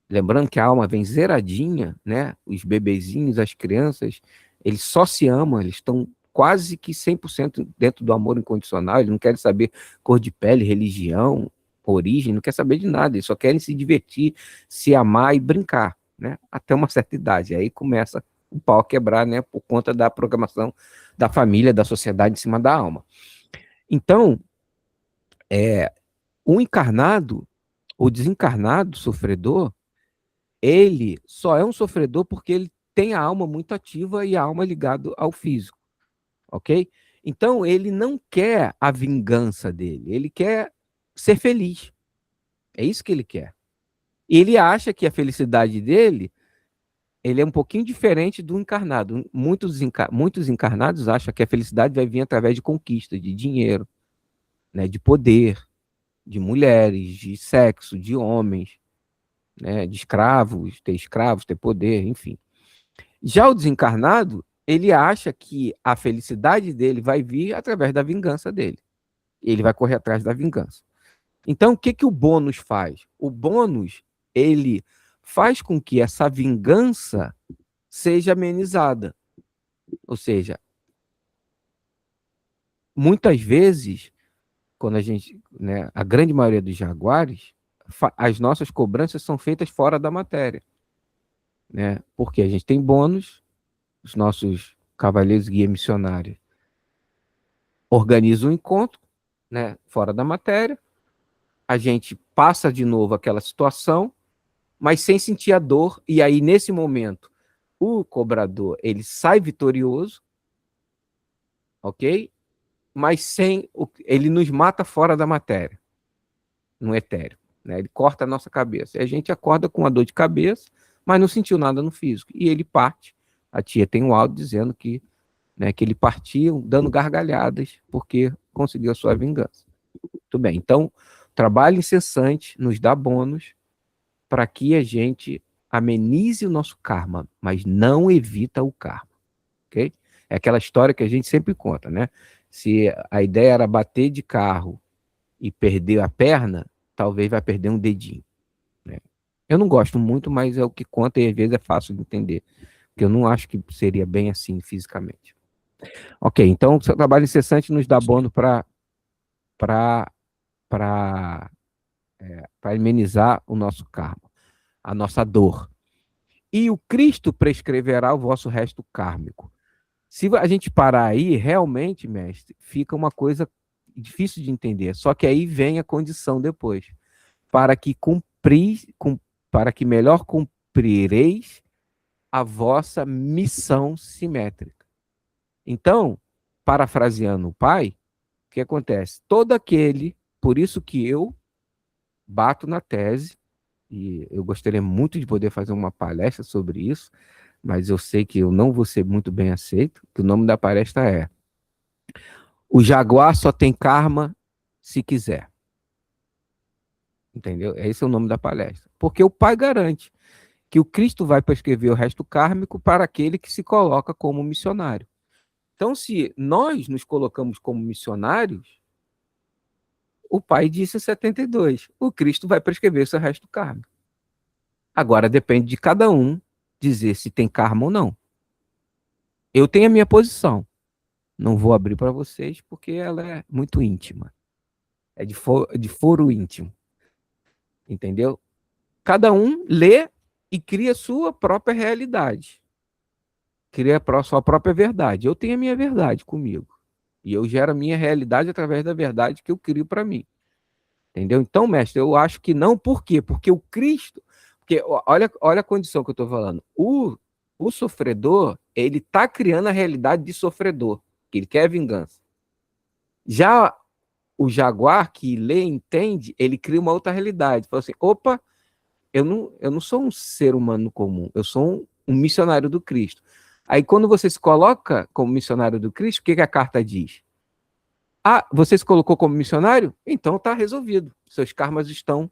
lembrando que a alma vem zeradinha, né? Os bebezinhos, as crianças, eles só se amam, eles estão quase que 100% dentro do amor incondicional, eles não querem saber cor de pele, religião, origem, não quer saber de nada, eles só querem se divertir, se amar e brincar, né? Até uma certa idade. Aí começa o pau a quebrar, né? Por conta da programação da família, da sociedade em cima da alma. Então, o encarnado, o desencarnado, sofredor, ele só é um sofredor porque ele tem a alma muito ativa e a alma ligada ao físico, ok? Então, ele não quer a vingança dele, ele quer ser feliz. É isso que ele quer. E ele acha que a felicidade dele, ele é um pouquinho diferente do encarnado. Muitos encarnados acham que a felicidade vai vir através de conquista, de dinheiro, né, de poder, de mulheres, de sexo, de homens, né, de escravos, ter poder, enfim. Já o desencarnado, ele acha que a felicidade dele vai vir através da vingança dele. Ele vai correr atrás da vingança. Então, o que o bônus faz? O bônus, ele faz com que essa vingança seja amenizada. Ou seja, muitas vezes, quando a gente, né, a grande maioria dos jaguares, as nossas cobranças são feitas fora da matéria, né? Porque a gente tem bônus, os nossos cavaleiros guia missionários organizam um encontro, né, fora da matéria, a gente passa de novo aquela situação, mas sem sentir a dor, e aí nesse momento o cobrador ele sai vitorioso, ok? Mas ele nos mata fora da matéria, no etéreo, né? Ele corta a nossa cabeça, e a gente acorda com uma dor de cabeça, mas não sentiu nada no físico, e ele parte. A tia tem um áudio dizendo que, né, que ele partiu dando gargalhadas porque conseguiu a sua vingança. Muito bem, então, trabalho incessante nos dá bônus para que a gente amenize o nosso karma, mas não evita o karma, ok? É aquela história que a gente sempre conta, né? Se a ideia era bater de carro e perder a perna, talvez vai perder um dedinho, né? Eu não gosto muito, mas é o que conta e às vezes é fácil de entender, porque eu não acho que seria bem assim fisicamente. Ok, então o trabalho incessante nos dá bônus para para amenizar o nosso karma, a nossa dor. E o Cristo prescreverá o vosso resto kármico. Se a gente parar aí, realmente, mestre, fica uma coisa difícil de entender. Só que aí vem a condição depois. Para que para que melhor cumprireis a vossa missão simétrica. Então, parafraseando o pai, o que acontece? Todo aquele, por isso que eu bato na tese, e eu gostaria muito de poder fazer uma palestra sobre isso, mas eu sei que eu não vou ser muito bem aceito, que o nome da palestra é O Jaguar só tem karma se quiser. Entendeu? Esse é o nome da palestra. Porque o pai garante que o Cristo vai prescrever o resto kármico para aquele que se coloca como missionário. Então, se nós nos colocamos como missionários, o pai disse em 72, o Cristo vai prescrever o seu resto kármico. Agora depende de cada um dizer se tem karma ou não. Eu tenho a minha posição. Não vou abrir para vocês porque ela é muito íntima. É de foro íntimo. Entendeu? Cada um lê e cria sua própria realidade. Cria a sua própria verdade. Eu tenho a minha verdade comigo. E eu gero a minha realidade através da verdade que eu crio para mim. Entendeu? Então, mestre, eu acho que não. Por quê? Porque o Cristo... Porque olha a condição que eu estou falando. O sofredor, ele está criando a realidade de sofredor. Que ele quer vingança. Já o jaguar, que lê e entende, ele cria uma outra realidade. Fala assim, opa, eu não sou um ser humano comum, eu sou um missionário do Cristo. Aí quando você se coloca como missionário do Cristo, o que a carta diz? Ah, você se colocou como missionário? Então está resolvido. Seus karmas estão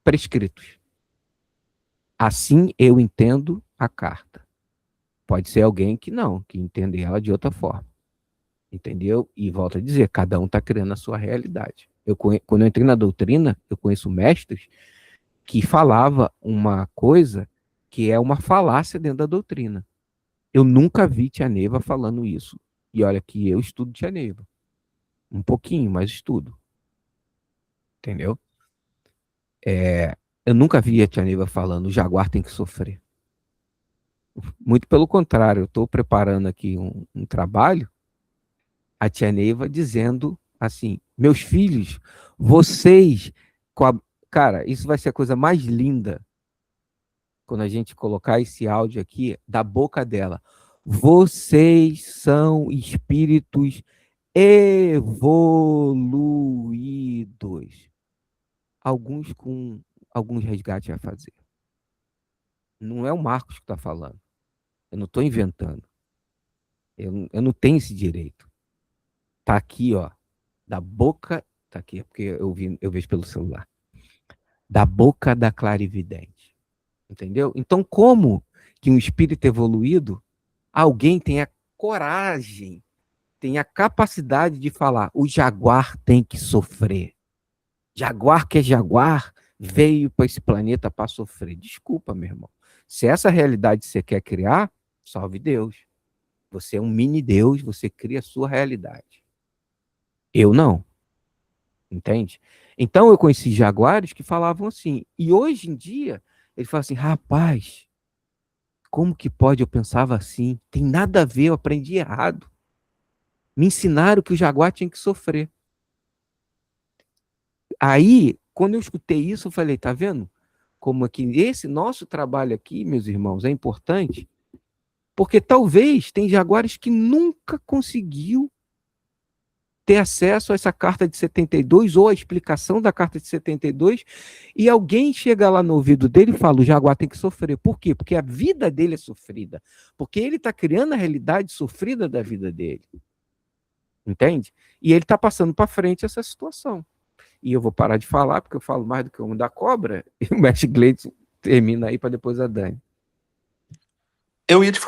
prescritos. Assim eu entendo a carta. Pode ser alguém que não, que entende ela de outra forma. Entendeu? E volto a dizer, cada um está criando a sua realidade. Quando eu entrei na doutrina, eu conheço mestres que falava uma coisa que é uma falácia dentro da doutrina. Eu nunca vi Tia Neiva falando isso. E olha que eu estudo Tia Neiva. Um pouquinho, mas estudo. Entendeu? Eu nunca vi a Tia Neiva falando o jaguar tem que sofrer. Muito pelo contrário, eu estou preparando aqui um trabalho, a Tia Neiva dizendo assim, meus filhos, vocês... Cara, isso vai ser a coisa mais linda quando a gente colocar esse áudio aqui da boca dela. Vocês são espíritos evoluídos. Alguns com alguns resgates vai fazer. Não é o Marcos que está falando. Eu não estou inventando. Eu não tenho esse direito. Tá aqui, ó. Da boca. Tá aqui, é porque eu vejo pelo celular. Da boca da clarividente. Entendeu? Então, como que um espírito evoluído, alguém tem a coragem, tem a capacidade de falar, o jaguar tem que sofrer. Jaguar que é jaguar, veio para esse planeta para sofrer. Desculpa, meu irmão. Se essa realidade você quer criar, salve Deus. Você é um mini Deus, você cria a sua realidade. Eu não. Entende? Então eu conheci jaguares que falavam assim. E hoje em dia, ele fala assim, rapaz, como que pode? Eu pensava assim, tem nada a ver, eu aprendi errado. Me ensinaram que o jaguar tinha que sofrer. Aí, quando eu escutei isso, eu falei, tá vendo? Como aqui, esse nosso trabalho aqui, meus irmãos, é importante, porque talvez tem jaguares que nunca conseguiu ter acesso a essa carta de 72 ou a explicação da carta de 72 e alguém chega lá no ouvido dele e fala, o jaguar tem que sofrer. Por quê? Porque a vida dele é sofrida. Porque ele está criando a realidade sofrida da vida dele. Entende? E ele está passando para frente essa situação. E eu vou parar de falar, porque eu falo mais do que o homem da cobra, e o mestre Gleidson termina aí para depois a Dani. Eu ia te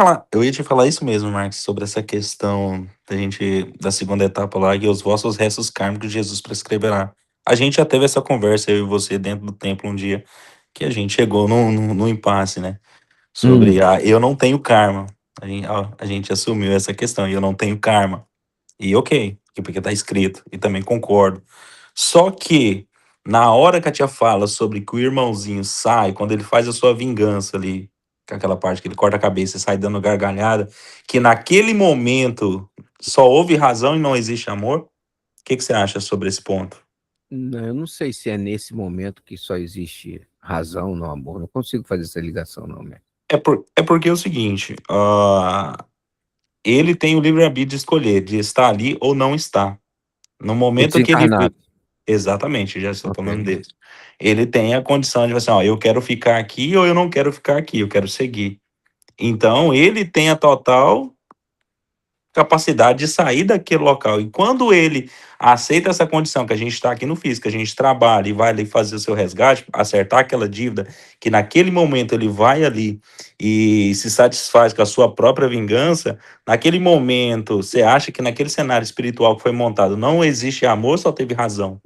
falar isso mesmo, Marcos, sobre essa questão da segunda etapa lá, que os vossos restos kármicos Jesus prescreverá. A gente já teve essa conversa, eu e você, dentro do templo um dia, que a gente chegou no impasse, né? Sobre eu não tenho karma. A gente assumiu essa questão, e eu não tenho karma. E ok, porque tá escrito, e também concordo. Só que Na hora que a tia fala sobre que o irmãozinho sai, quando ele faz a sua vingança ali, com aquela parte que ele corta a cabeça e sai dando gargalhada, que naquele momento só houve razão e não existe amor, o que você acha sobre esse ponto? Não, eu não sei se é nesse momento que só existe razão no amor. Não consigo fazer essa ligação, não, né? É porque é o seguinte, ele tem o livre-arbítrio de escolher, de estar ali ou não estar. No O momento que ele vê. desencarnado. Exatamente, já estou Ok. falando dele. Ele tem a condição de falar assim, ó, eu quero ficar aqui ou eu não quero ficar aqui, eu quero seguir. Então, ele tem a total capacidade de sair daquele local. E quando ele aceita essa condição, que a gente está aqui no físico, a gente trabalha e vai ali fazer o seu resgate, acertar aquela dívida, que naquele momento ele vai ali e se satisfaz com a sua própria vingança, naquele momento, você acha que naquele cenário espiritual que foi montado não existe amor, só teve razão?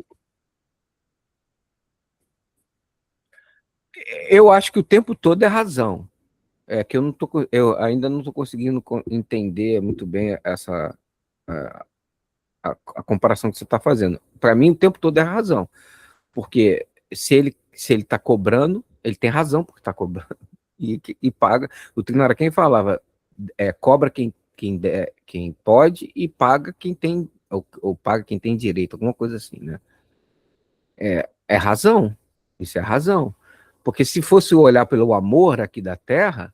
Eu acho que o tempo todo é razão. É que eu ainda não estou conseguindo entender muito bem a, a comparação que você está fazendo. Para mim, o tempo todo é razão, porque se ele está cobrando, ele tem razão porque está cobrando e paga. O Trinara quem falava cobra quem pode e paga quem tem ou paga quem tem direito, alguma coisa assim, né? É razão. Isso é razão. Porque se fosse olhar pelo amor aqui da Terra,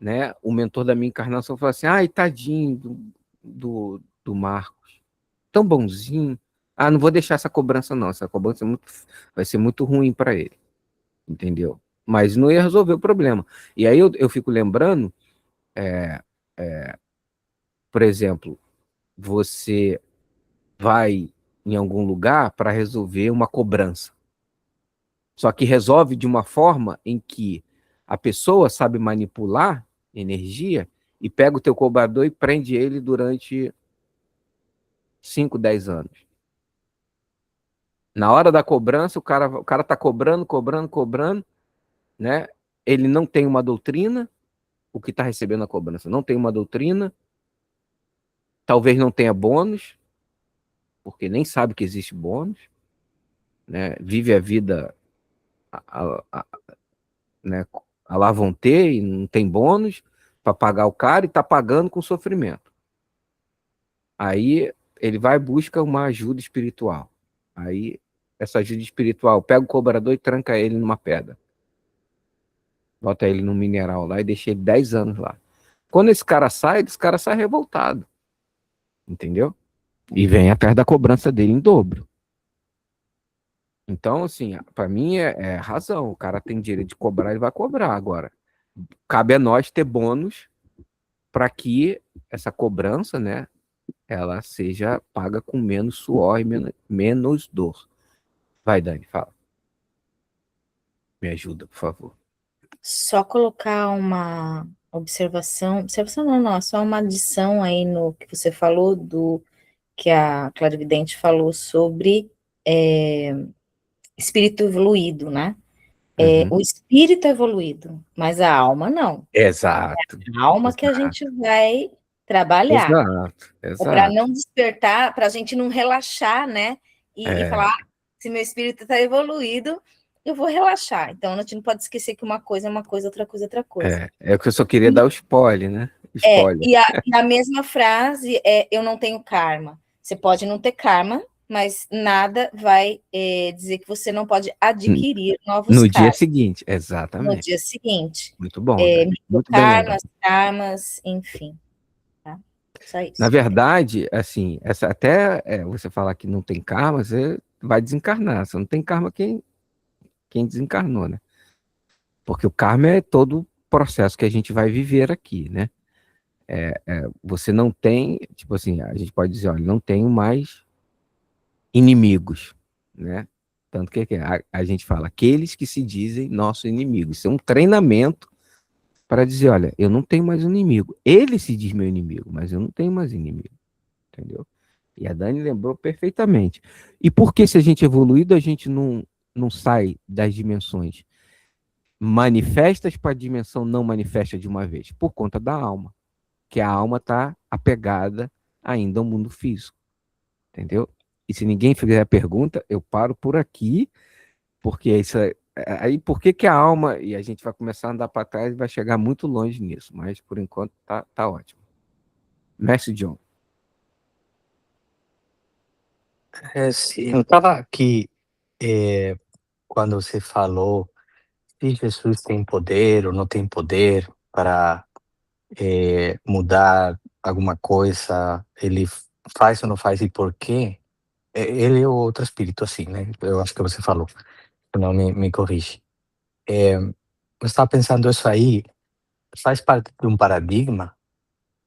né? O mentor da minha encarnação falou assim: ai, tadinho do Marcos, tão bonzinho. Ah, não vou deixar essa cobrança, não. Essa cobrança vai ser muito ruim para ele, entendeu? Mas não ia resolver o problema. E aí eu fico lembrando, é, por exemplo, você vai em algum lugar para resolver uma cobrança. Só que resolve de uma forma em que a pessoa sabe manipular energia e pega o teu cobrador e prende ele durante 5, 10 anos. Na hora da cobrança, o cara tá cobrando, né? Ele não tem uma doutrina, o que está recebendo a cobrança não tem uma doutrina, talvez não tenha bônus, porque nem sabe que existe bônus, né? Vive a vida, né? A lá vão ter e não tem bônus para pagar o cara e está pagando com sofrimento. Aí ele vai e busca uma ajuda espiritual. Aí essa ajuda espiritual pega o cobrador e tranca ele numa pedra. Bota ele num mineral lá e deixa ele 10 anos lá. Quando esse cara sai revoltado. Entendeu? E vem atrás da cobrança dele em dobro. Então, assim, para mim é razão. O cara tem direito de cobrar, ele vai cobrar. Agora, cabe a nós ter bônus para que essa cobrança, né, ela seja paga com menos suor e menos dor. Vai, Dani, fala. Me ajuda, por favor. Só colocar uma observação não, é só uma adição aí no que você falou, do que a clarividente falou sobre espírito evoluído, né? Uhum. O espírito é evoluído, mas a alma não. Exato. A alma que a Exato. gente vai trabalhar. Exato. Para Exato. não despertar, para a gente não relaxar, né? E falar, se meu espírito está evoluído, eu vou relaxar. Então, a gente não pode esquecer que uma coisa é uma coisa, outra coisa é outra coisa. É que eu só queria dar o spoiler, né? Spoiler. E a mesma frase é: eu não tenho karma. Você pode não ter karma, mas nada vai dizer que você não pode adquirir novos No dia karmas. seguinte, No exatamente. dia seguinte. Muito bom, Dani. Muito bem lembrado. Karmas, enfim. Tá? Só isso. Na verdade, assim, até você falar que não tem karma, você vai desencarnar. Você não tem karma quem desencarnou, né? Porque o karma é todo o processo que a gente vai viver aqui, né? Você não tem, tipo assim, a gente pode dizer, olha, não tenho mais inimigos, né? Tanto que a gente fala, aqueles que se dizem nossos inimigos. Isso é um treinamento para dizer, olha, eu não tenho mais um inimigo. Ele se diz meu inimigo, mas eu não tenho mais inimigo, entendeu? E a Dani lembrou perfeitamente. E por que se a gente é evoluído, a gente não sai das dimensões manifestas para a dimensão não manifesta de uma vez? Por conta da alma. Que a alma está apegada ainda ao mundo físico, entendeu? E se ninguém fizer a pergunta, eu paro por aqui Porque isso aí, por que que a alma, e a gente vai começar a andar para trás e vai chegar muito longe nisso, mas por enquanto tá ótimo. Mestre John. Sim, eu estava aqui, quando você falou se Jesus tem poder ou não tem poder para mudar alguma coisa, ele faz ou não faz e por quê? Ele ou outro espírito, assim, né? Eu acho que você falou, não me corrige. Eu estava pensando isso aí, faz parte de um paradigma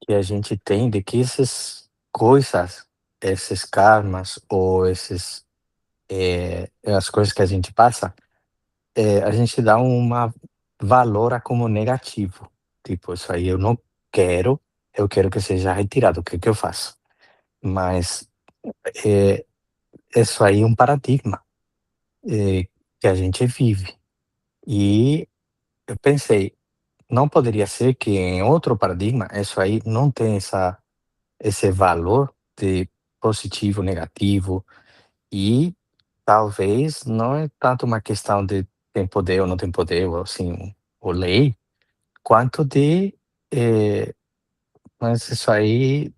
que a gente tem de que essas coisas, esses karmas ou as coisas que a gente passa, a gente dá uma valor a como negativo. Tipo, isso aí eu não quero, eu quero que seja retirado, o que que eu faço? Mas eh, isso aí é um paradigma que a gente vive. E eu pensei, não poderia ser que em outro paradigma isso aí não tem esse valor de positivo, negativo, e talvez não é tanto uma questão de tem poder ou não tem poder, ou assim, ou lei, quanto de, eh, mas isso aí,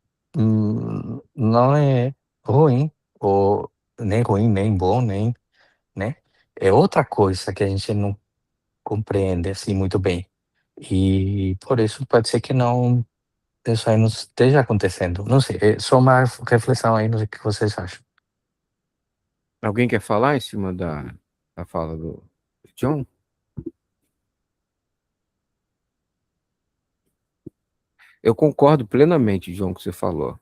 não é ruim, ou nem ruim, nem bom, nem, né? É outra coisa que a gente não compreende, assim, muito bem. E por isso pode ser que não isso aí não esteja acontecendo. Não sei, é só uma reflexão aí, não sei o que vocês acham. Alguém quer falar em cima da fala do John? Eu concordo plenamente, John, com o que você falou.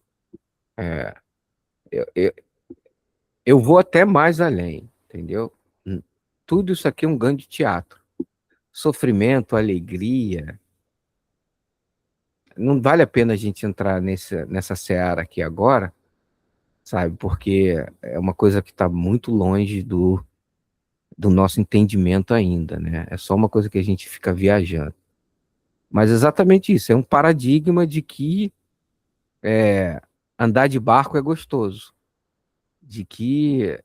É, eu, eu, eu vou até mais além, entendeu? Tudo isso aqui é um grande teatro. Sofrimento, alegria. Não vale a pena a gente entrar nessa seara aqui agora, sabe? Porque é uma coisa que está muito longe do nosso entendimento ainda, né? É só uma coisa que a gente fica viajando. Mas exatamente isso, é um paradigma de que andar de barco é gostoso, de que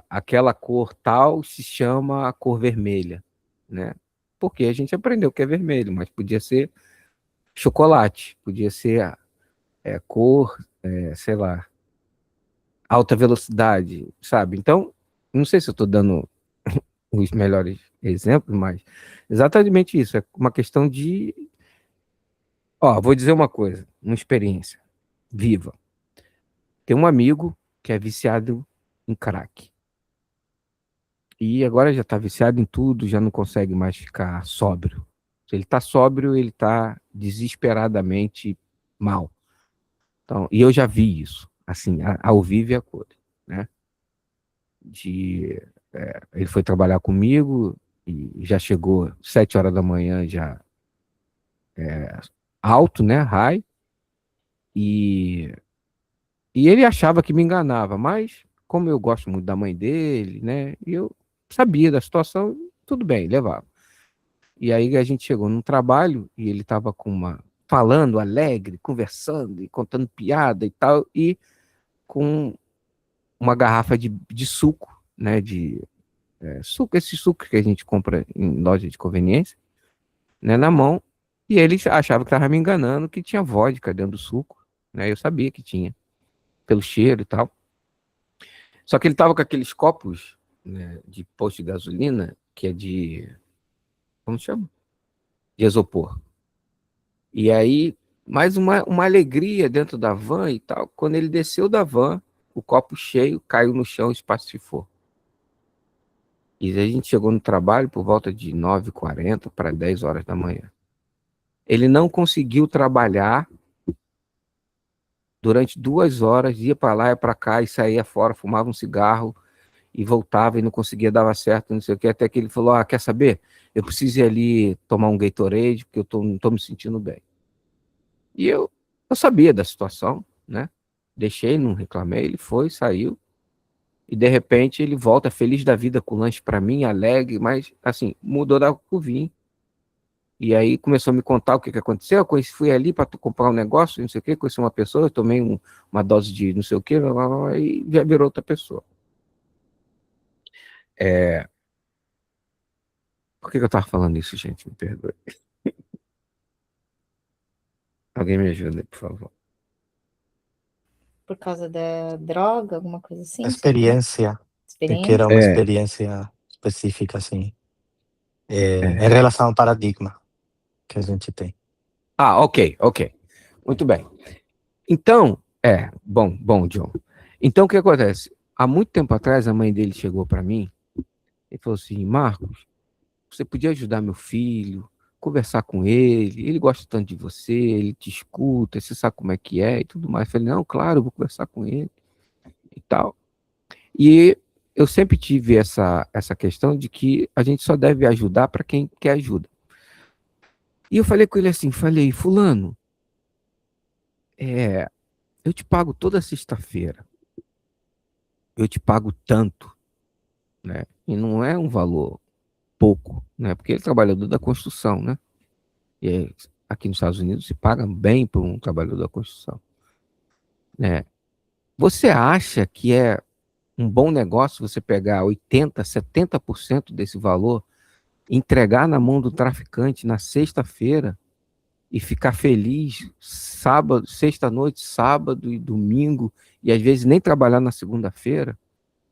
aquela cor tal se chama a cor vermelha, né? Porque a gente aprendeu que é vermelho, mas podia ser chocolate, podia ser cor, sei lá, alta velocidade, sabe? Então, não sei se eu estou dando os melhores exemplos, mas exatamente isso, é uma questão de. Ó, vou dizer uma coisa, uma experiência viva. Tem um amigo que é viciado em crack. E agora já está viciado em tudo, já não consegue mais ficar sóbrio. Se ele está sóbrio, ele está desesperadamente mal. Então, e eu já vi isso, assim, ao vivo e a cores, né? Ele foi trabalhar comigo e já chegou 7 horas da manhã, já alto, né? High. E, e ele achava que me enganava, mas como eu gosto muito da mãe dele, né? E eu sabia da situação, tudo bem, levava. E aí a gente chegou num trabalho e ele estava falando alegre, conversando e contando piada e tal, e com uma garrafa de suco, né? Suco, esse suco que a gente compra em loja de conveniência, né? Na mão. E ele achava que estava me enganando, que tinha vodka dentro do suco, né? Eu sabia que tinha, pelo cheiro e tal. Só que ele estava com aqueles copos, né, de posto de gasolina, que é como se chama? De isopor. E aí, mais uma alegria dentro da van e tal. Quando ele desceu da van, o copo cheio caiu no chão e espatifou. E a gente chegou no trabalho por volta de 9h40 para 10 horas da manhã. Ele não conseguiu trabalhar durante 2 horas, ia para lá, ia para cá e saía fora, fumava um cigarro e voltava e não conseguia, dava certo, não sei o que, até que ele falou, quer saber? Eu preciso ir ali tomar um Gatorade, porque não estou me sentindo bem. E eu sabia da situação, né? Deixei, não reclamei, ele foi, saiu, e de repente ele volta feliz da vida com o lanche para mim, alegre, mas assim, mudou da curvinha. E aí começou a me contar o que aconteceu. Fui ali para comprar um negócio, não sei o que, conheci uma pessoa, eu tomei uma dose de não sei o que, e já virou outra pessoa. Por que eu tava falando isso, gente? Me perdoe. Alguém me ajuda, por favor. Por causa da droga, alguma coisa assim? Experiência, que era Experiência? uma É, experiência específica, assim, em é. relação ao paradigma que a gente tem. Ok. Muito bem. Então, bom, John. Então, o que acontece? Há muito tempo atrás, a mãe dele chegou para mim e falou assim: Marcos, você podia ajudar meu filho, conversar com ele gosta tanto de você, ele te escuta, você sabe como é que é e tudo mais. Eu falei: não, claro, eu vou conversar com ele e tal. E eu sempre tive essa questão de que a gente só deve ajudar para quem quer ajuda. E eu falei com ele assim, fulano, eu te pago toda sexta-feira, eu te pago tanto, né? E não é um valor pouco, né? Porque ele é trabalhador da construção, né? E aqui nos Estados Unidos se paga bem por um trabalhador da construção, né? Você acha que é um bom negócio você pegar 80, 70% desse valor, entregar na mão do traficante na sexta-feira e ficar feliz sábado, sexta-noite, sábado e domingo, e às vezes nem trabalhar na segunda-feira,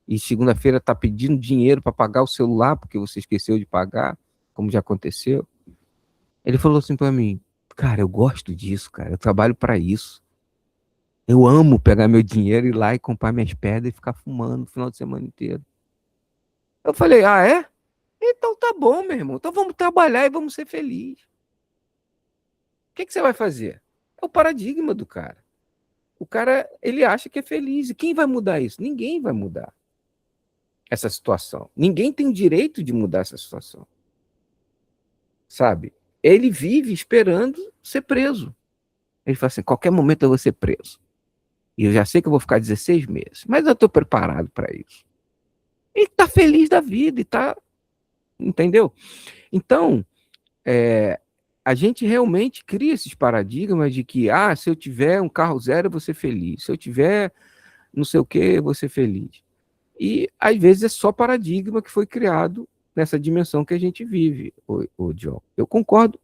e segunda-feira tá pedindo dinheiro para pagar o celular porque você esqueceu de pagar, como já aconteceu? Ele falou assim para mim: cara, eu gosto disso, cara, eu trabalho para isso. Eu amo pegar meu dinheiro, ir lá e comprar minhas pedras e ficar fumando o final de semana inteiro. Eu falei: ah, é? Então tá bom, meu irmão. Então vamos trabalhar e vamos ser felizes. O que você vai fazer? É o paradigma do cara. O cara, ele acha que é feliz. E quem vai mudar isso? Ninguém vai mudar essa situação. Ninguém tem o direito de mudar essa situação. Sabe? Ele vive esperando ser preso. Ele fala assim: qualquer momento eu vou ser preso. E eu já sei que eu vou ficar 16 meses. Mas eu estou preparado para isso. Ele está feliz da vida e está. Entendeu? Então, a gente realmente cria esses paradigmas de que, se eu tiver um carro zero, eu vou ser feliz. Se eu tiver não sei o que, eu vou ser feliz. E, às vezes, é só paradigma que foi criado nessa dimensão que a gente vive, o John. Eu concordo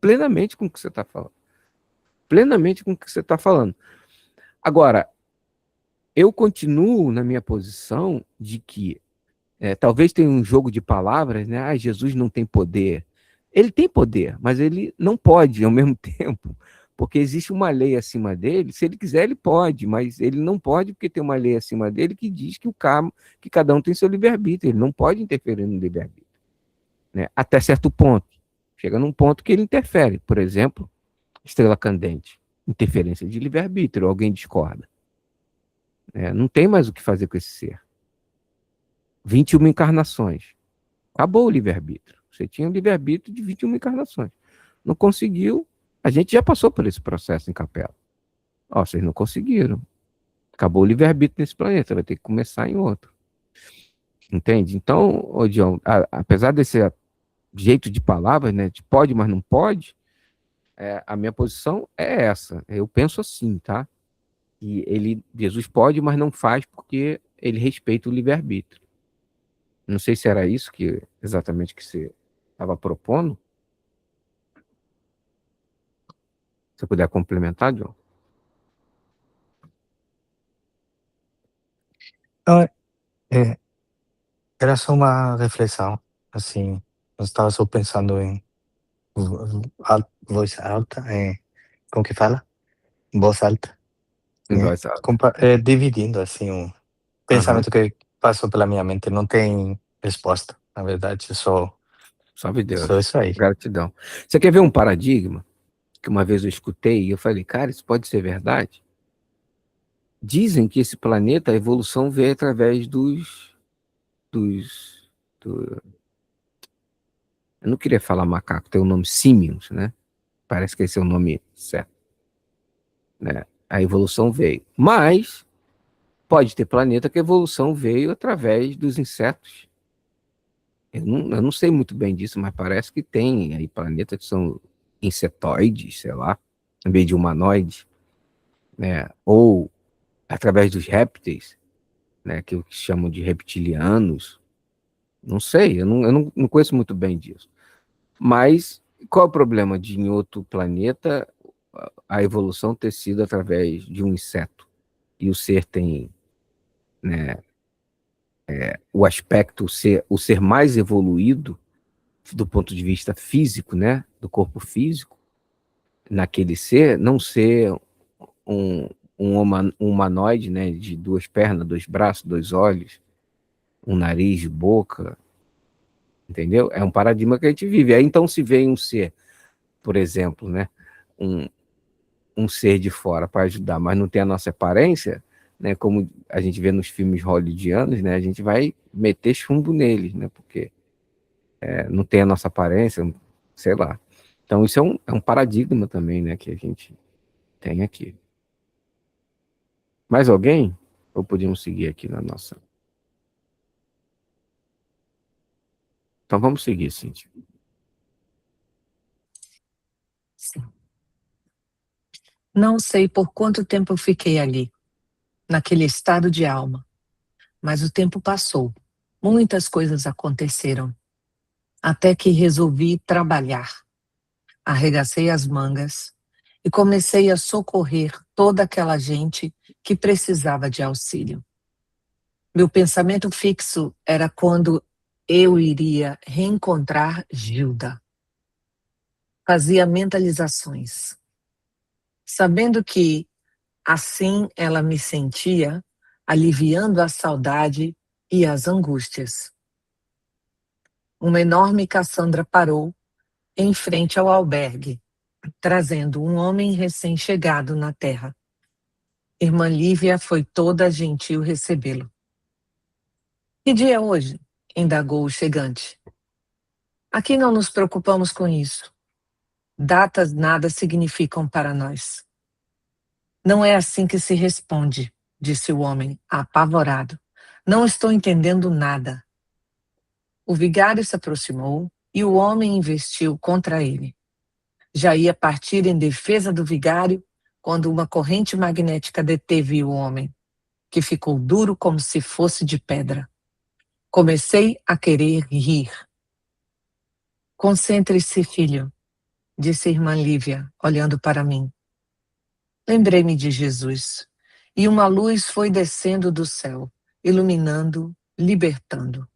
plenamente com o que você está falando. Plenamente com o que você está falando. Agora, eu continuo na minha posição de que talvez tenha um jogo de palavras, né? Jesus não tem poder. Ele tem poder, mas ele não pode ao mesmo tempo, porque existe uma lei acima dele. Se ele quiser, ele pode, mas ele não pode porque tem uma lei acima dele que diz que cada um tem seu livre-arbítrio. Ele não pode interferir no livre-arbítrio, né? Até certo ponto. Chega num ponto que ele interfere. Por exemplo, estrela candente. Interferência de livre-arbítrio. Alguém discorda. Não tem mais o que fazer com esse ser. 21 encarnações. Acabou o livre-arbítrio. Você tinha o livre-arbítrio de 21 encarnações. Não conseguiu. A gente já passou por esse processo em Capela. Vocês não conseguiram. Acabou o livre-arbítrio nesse planeta. Vai ter que começar em outro. Entende? Então, John, apesar desse jeito de palavras, né, de pode, mas não pode, a minha posição é essa. Eu penso assim, tá? E Jesus pode, mas não faz porque ele respeita o livre-arbítrio. Não sei se era isso exatamente que você estava propondo. Se você puder complementar, John. Então, era só uma reflexão, assim, eu estava só pensando em voz alta, como que fala? Voz alta, Em voz alta. dividindo, assim, um pensamento que passou pela minha mente, não tem resposta, na verdade, Salve Deus. só isso aí. Gratidão. Você quer ver um paradigma que uma vez eu escutei e eu falei: cara, isso pode ser verdade? Dizem que esse planeta, a evolução veio através eu não queria falar macaco, tem o nome símios, né? Parece que esse é o nome certo, né? A evolução veio. Mas pode ter planeta que a evolução veio através dos insetos. Eu não sei muito bem disso, mas parece que tem aí planetas que são insetoides, sei lá, em vez de humanoides, né? Ou através dos répteis, né? Que chamam de reptilianos, Não sei, eu não conheço muito bem disso. Mas qual é o problema de em outro planeta a evolução ter sido através de um inseto? E o ser tem, né, o aspecto, o ser mais evoluído do ponto de vista físico, né, do corpo físico, naquele ser, não ser um, um humanoide, né, de 2 pernas, 2 braços, 2 olhos, um nariz, boca, entendeu? É um paradigma que a gente vive. Aí então se vê um ser, por exemplo, né, um, um ser de fora para ajudar, mas não tem a nossa aparência, né, como a gente vê nos filmes hollywoodianos, né, a gente vai meter chumbo neles, né, porque não tem a nossa aparência, sei lá. Então isso é um paradigma também, né, que a gente tem aqui. Mais alguém? Ou podíamos seguir aqui na nossa... Então vamos seguir, Cíntia. Sim. Não sei por quanto tempo eu fiquei ali, naquele estado de alma, mas o tempo passou. Muitas coisas aconteceram, até que resolvi trabalhar. Arregacei as mangas e comecei a socorrer toda aquela gente que precisava de auxílio. Meu pensamento fixo era quando eu iria reencontrar Gilda. Fazia mentalizações, sabendo que assim ela me sentia, aliviando a saudade e as angústias. Uma enorme Cassandra parou em frente ao albergue, trazendo um homem recém-chegado na terra. Irmã Lívia foi toda gentil recebê-lo. Que dia é hoje? Indagou o chegante. Aqui não nos preocupamos com isso. Datas nada significam para nós. Não é assim que se responde, disse o homem, apavorado. Não estou entendendo nada. O vigário se aproximou e o homem investiu contra ele. Já ia partir em defesa do vigário quando uma corrente magnética deteve o homem, que ficou duro como se fosse de pedra. Comecei a querer rir. Concentre-se, filho, disse a irmã Lívia, olhando para mim. Lembrei-me de Jesus, e uma luz foi descendo do céu, iluminando, libertando,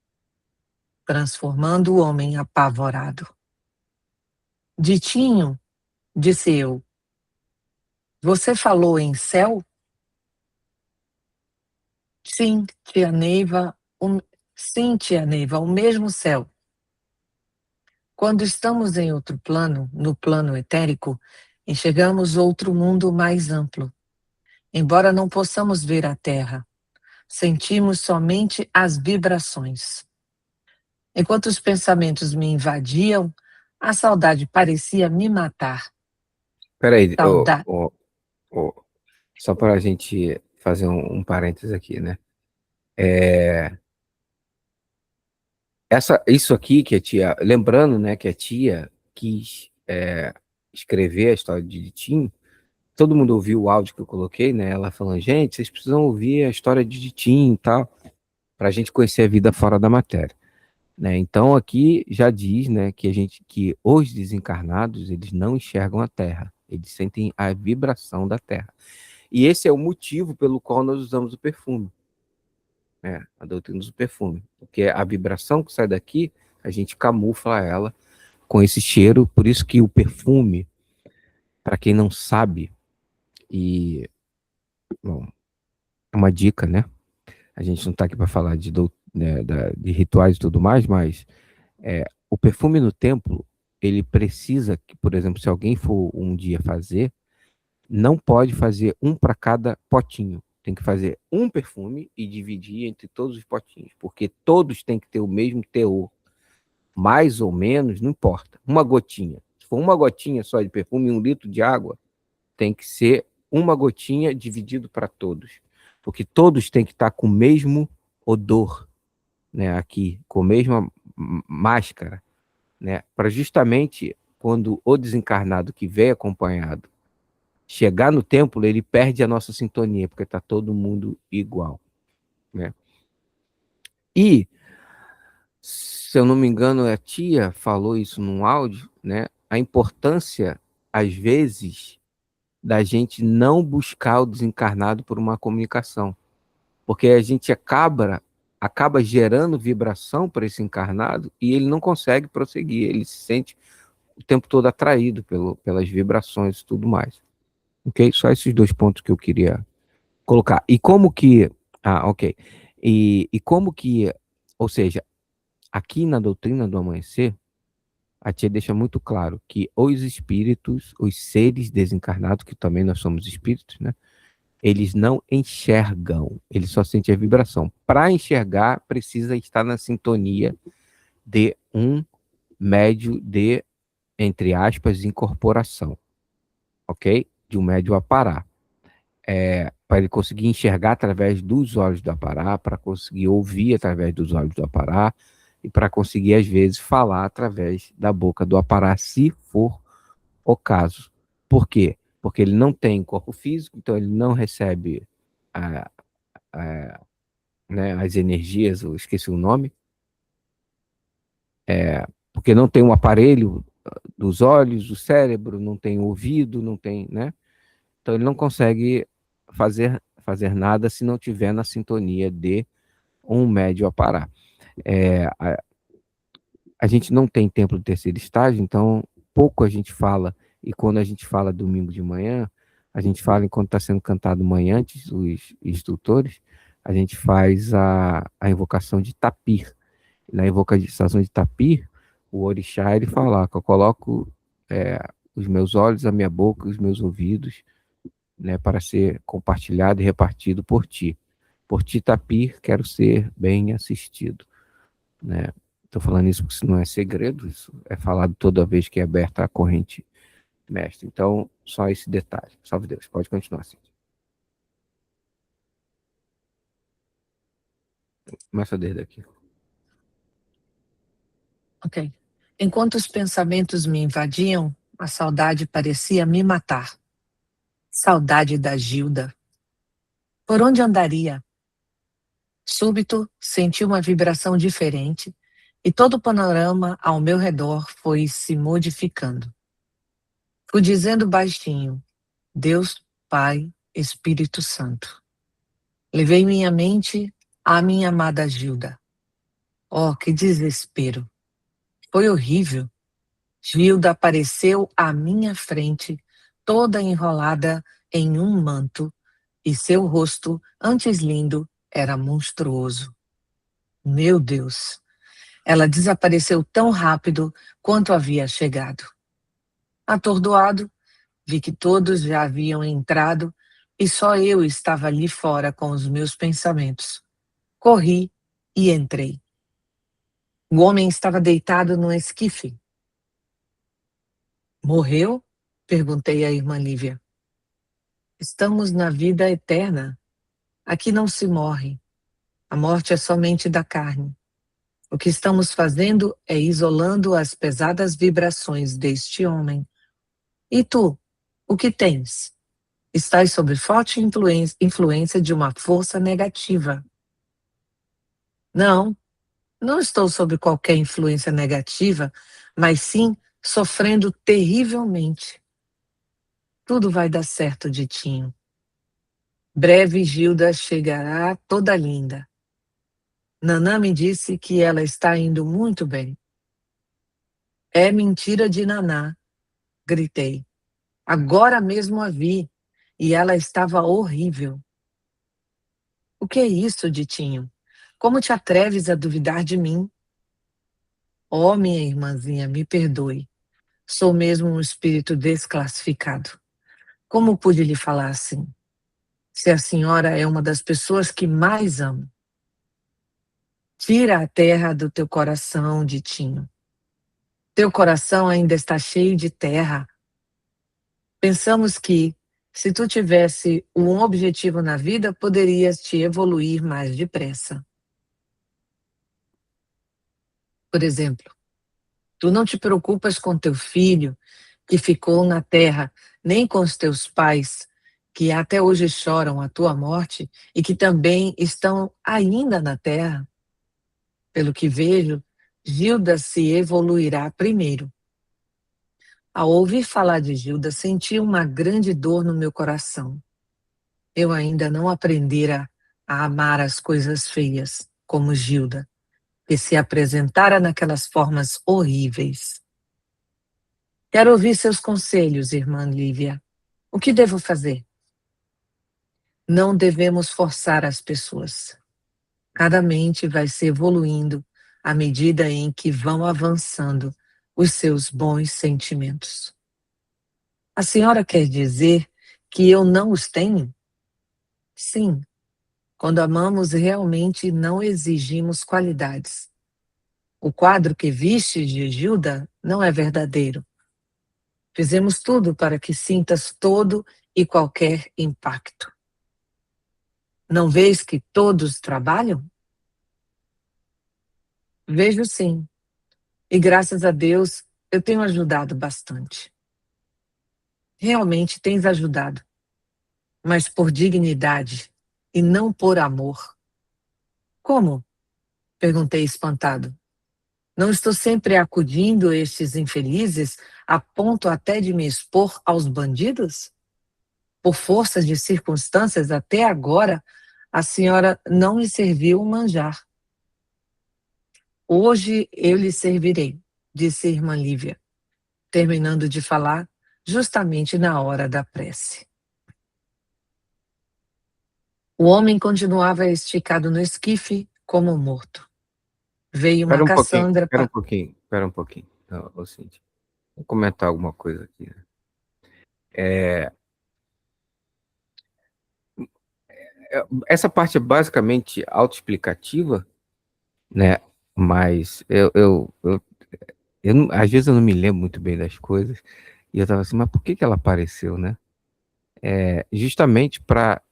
transformando o homem apavorado. Ditinho, disse eu, você falou em céu? Sim, tia Neiva, sim, tia Neiva, o mesmo céu. Quando estamos em outro plano, no plano etérico, enxergamos outro mundo mais amplo. Embora não possamos ver a Terra, sentimos somente as vibrações. Enquanto os pensamentos me invadiam, a saudade parecia me matar. Peraí, Saudade. só para a gente fazer um parênteses aqui, né? Isso aqui que a tia, lembrando, né, que a tia quis escrever a história de Ditinho. Todo mundo ouviu o áudio que eu coloquei, né? Ela falando, gente, vocês precisam ouvir a história de Ditinho e tal, para a gente conhecer a vida fora da matéria, né? Então aqui já diz, né, que os desencarnados eles não enxergam a Terra, eles sentem a vibração da Terra. E esse é o motivo pelo qual nós usamos o perfume, né? A doutrina do perfume, porque a vibração que sai daqui a gente camufla ela com esse cheiro. Por isso que o perfume, para quem não sabe, e bom, é uma dica, né? A gente não está aqui para falar de rituais e tudo mais, mas o perfume no templo, ele precisa que, por exemplo, se alguém for um dia fazer, não pode fazer um para cada potinho. Tem que fazer um perfume e dividir entre todos os potinhos, porque todos têm que ter o mesmo teor. Mais ou menos, não importa. Uma gotinha. Se for uma gotinha só de perfume, 1 litro de água, tem que ser uma gotinha dividido para todos. Porque todos têm que estar com o mesmo odor, né, aqui, com a mesma máscara, né, para justamente quando o desencarnado que vem acompanhado chegar no templo, ele perde a nossa sintonia, porque está todo mundo igual, né? E se eu não me engano, a tia falou isso num áudio, né? A importância, às vezes, da gente não buscar o desencarnado por uma comunicação. Porque a gente acaba gerando vibração para esse encarnado e ele não consegue prosseguir, ele se sente o tempo todo atraído pelas vibrações e tudo mais. Ok? Só esses dois pontos que eu queria colocar. E como que. Ah, ok. E como que. Ou seja, aqui na doutrina do amanhecer, a tia deixa muito claro que os espíritos, os seres desencarnados, que também nós somos espíritos, né? Eles não enxergam, eles só sentem a vibração. Para enxergar, precisa estar na sintonia de um médio de, entre aspas, incorporação, ok? De um médio a parar. Para ele conseguir enxergar através dos olhos do Apará, para conseguir ouvir através dos olhos do Apará, e para conseguir, às vezes, falar através da boca do Apará, se for o caso. Por quê? Porque ele não tem corpo físico, então ele não recebe a, né, as energias, eu esqueci o nome, porque não tem um aparelho dos olhos, o cérebro, não tem o ouvido, não tem, né? Então ele não consegue fazer nada se não tiver na sintonia de um médio aparar. A gente não tem templo de terceiro estágio, então pouco a gente fala, e quando a gente fala domingo de manhã, a gente fala enquanto está sendo cantado manhã, antes os instrutores, a gente faz a invocação de Tapir. Na invocação de Tapir, o orixá, ele fala que eu coloco os meus olhos, a minha boca, os meus ouvidos, né, para ser compartilhado e repartido por ti. Por ti, Tapir, quero ser bem assistido, né? Estou falando isso porque isso não é segredo, isso é falado toda vez que é aberta a corrente mestre. Então, só esse detalhe. Salve Deus. Pode continuar assim. Começa desde aqui. Ok. Enquanto os pensamentos me invadiam, a saudade parecia me matar. Saudade da Gilda. Por onde andaria? Súbito, senti uma vibração diferente e todo o panorama ao meu redor foi se modificando. Fui dizendo baixinho: Deus, Pai, Espírito Santo. Levei minha mente à minha amada Gilda. Oh, que desespero! Foi horrível. Gilda apareceu à minha frente, toda enrolada em um manto, e seu rosto, antes lindo, era monstruoso. Meu Deus! Ela desapareceu tão rápido quanto havia chegado. Atordoado, vi que todos já haviam entrado e só eu estava ali fora com os meus pensamentos. Corri e entrei. O homem estava deitado no esquife. Morreu? Perguntei à irmã Lívia. Estamos na vida eterna. Aqui não se morre. A morte é somente da carne. O que estamos fazendo é isolando as pesadas vibrações deste homem. E tu, o que tens? Estás sob forte influência de uma força negativa. Não, não estou sob qualquer influência negativa, mas sim sofrendo terrivelmente. Tudo vai dar certo, Ditinho. Breve Gilda chegará toda linda. Nanã me disse que ela está indo muito bem. É mentira de Naná, gritei. Agora mesmo a vi, e ela estava horrível. O que é isso, Ditinho? Como te atreves a duvidar de mim? Oh, minha irmãzinha, me perdoe. Sou mesmo um espírito desclassificado. Como pude lhe falar assim? Se a senhora é uma das pessoas que mais amo. Tira a terra do teu coração, Ditinho. Teu coração ainda está cheio de terra. Pensamos que, se tu tivesse um objetivo na vida, poderias te evoluir mais depressa. Por exemplo, tu não te preocupas com teu filho, que ficou na terra, nem com os teus pais, que até hoje choram a tua morte e que também estão ainda na terra. Pelo que vejo, Gilda se evoluirá primeiro. Ao ouvir falar de Gilda, senti uma grande dor no meu coração. Eu ainda não aprendera a amar as coisas feias, como Gilda, que se apresentara naquelas formas horríveis. Quero ouvir seus conselhos, irmã Lívia. O que devo fazer? Não devemos forçar as pessoas. Cada mente vai se evoluindo à medida em que vão avançando os seus bons sentimentos. A senhora quer dizer que eu não os tenho? Sim, quando amamos realmente não exigimos qualidades. O quadro que viste de Gilda não é verdadeiro. Fizemos tudo para que sintas todo e qualquer impacto. Não vês que todos trabalham? Vejo sim. E graças a Deus eu tenho ajudado bastante. Realmente tens ajudado, mas por dignidade e não por amor. Como? Perguntei espantado. Não estou sempre acudindo estes infelizes a ponto até de me expor aos bandidos? Por força de circunstâncias, até agora, a senhora não me serviu um manjar. Hoje eu lhe servirei, disse a irmã Lívia, terminando de falar justamente na hora da prece. O homem continuava esticado no esquife, como morto. Veio uma Cassandra Espera um pouquinho. Ô, Cíntia, vou comentar alguma coisa aqui, né? Essa parte é basicamente autoexplicativa, né? Mas às vezes eu não me lembro muito bem das coisas. E eu tava assim, mas por que ela apareceu, né? Justamente para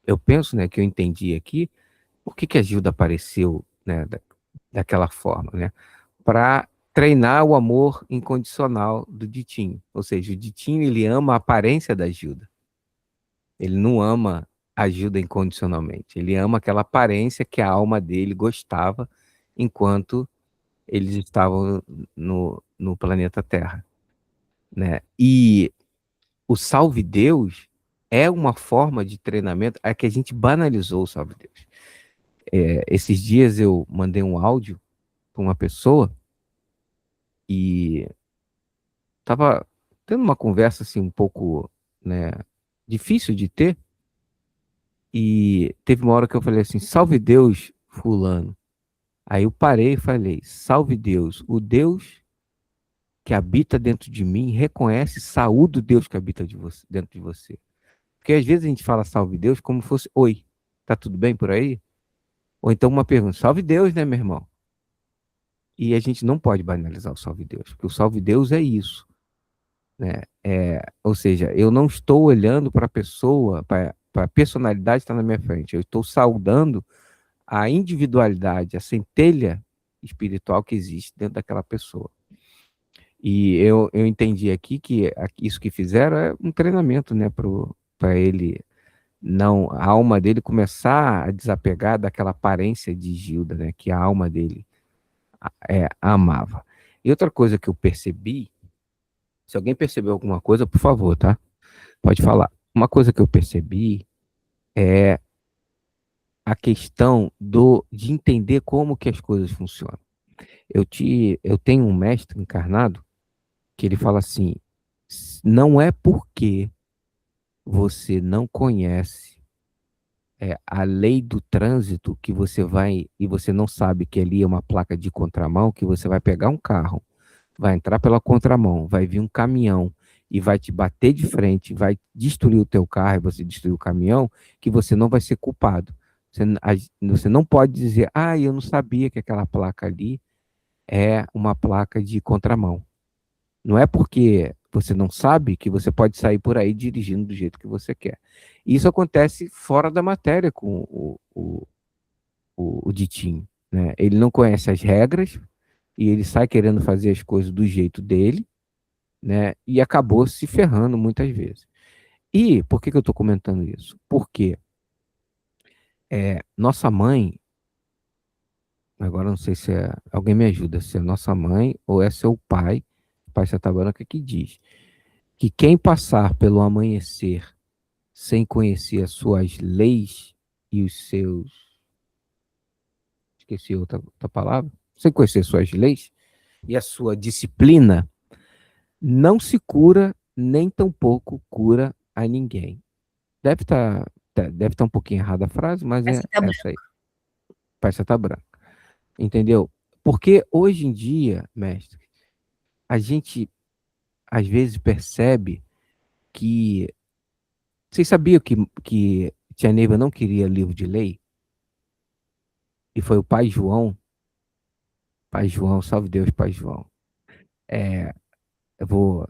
eu penso, né, que eu entendi aqui, por que a Gilda apareceu, né, daquela forma, né? Para treinar o amor incondicional do Ditinho. Ou seja, o Ditinho, ele ama a aparência da Gilda. Ele não ama a Gilda incondicionalmente. Ele ama aquela aparência que a alma dele gostava enquanto eles estavam no planeta Terra, né? E o Salve Deus é uma forma de treinamento, é que a gente banalizou o Salve Deus. Esses dias eu mandei um áudio para uma pessoa e tava tendo uma conversa assim um pouco, né, difícil de ter, e teve uma hora que eu falei assim: "Salve Deus, fulano". Aí eu parei e falei: "Salve Deus, o Deus que habita dentro de mim reconhece, saúde o Deus que habita dentro de você". Porque às vezes a gente fala salve Deus como fosse: "Oi, tá tudo bem por aí?" Ou então uma pergunta: "Salve Deus, né, meu irmão?" E a gente não pode banalizar o salve Deus, porque o salve Deus é isso, né? Ou seja, eu não estou olhando para a pessoa, para a personalidade que está na minha frente, eu estou saudando a individualidade, a centelha espiritual que existe dentro daquela pessoa. E eu entendi aqui que isso que fizeram é um treinamento, né, para ele, não, a alma dele começar a desapegar daquela aparência de Gilda, né, que a alma dele amava. E outra coisa que eu percebi, se alguém percebeu alguma coisa, por favor, tá? Pode falar. Uma coisa que eu percebi é a questão de entender como que as coisas funcionam. Eu tenho um mestre encarnado que ele fala assim: não é porque você não conhece a lei do trânsito que você vai e você não sabe que ali é uma placa de contramão, que você vai pegar um carro, vai entrar pela contramão, vai vir um caminhão e vai te bater de frente, vai destruir o teu carro e você destruir o caminhão, que você não vai ser culpado. Você não pode dizer: "Ah, eu não sabia que aquela placa ali é uma placa de contramão". Não é porque você não sabe que você pode sair por aí dirigindo do jeito que você quer. Isso acontece fora da matéria com o Ditinho, né? Ele não conhece as regras e ele sai querendo fazer as coisas do jeito dele, né? E acabou se ferrando muitas vezes. E por que eu estou comentando isso? Porque nossa mãe, Agora não sei se é. Alguém me ajuda, se é nossa mãe ou é seu pai, Pai Satabanca, que diz que quem passar pelo amanhecer sem conhecer as suas leis e os seus. Esqueci outra palavra. Sem conhecer suas leis e a sua disciplina, não se cura, nem tampouco cura a ninguém. Deve estar um pouquinho errada a frase, mas é Essa tá branca. essa aí. Pai Satabanca. Entendeu? Porque hoje em dia, mestre, a gente às vezes percebe que. Vocês sabiam que Tia Neiva não queria livro de lei? E foi o Pai João, salve Deus, Pai João. É, eu vou,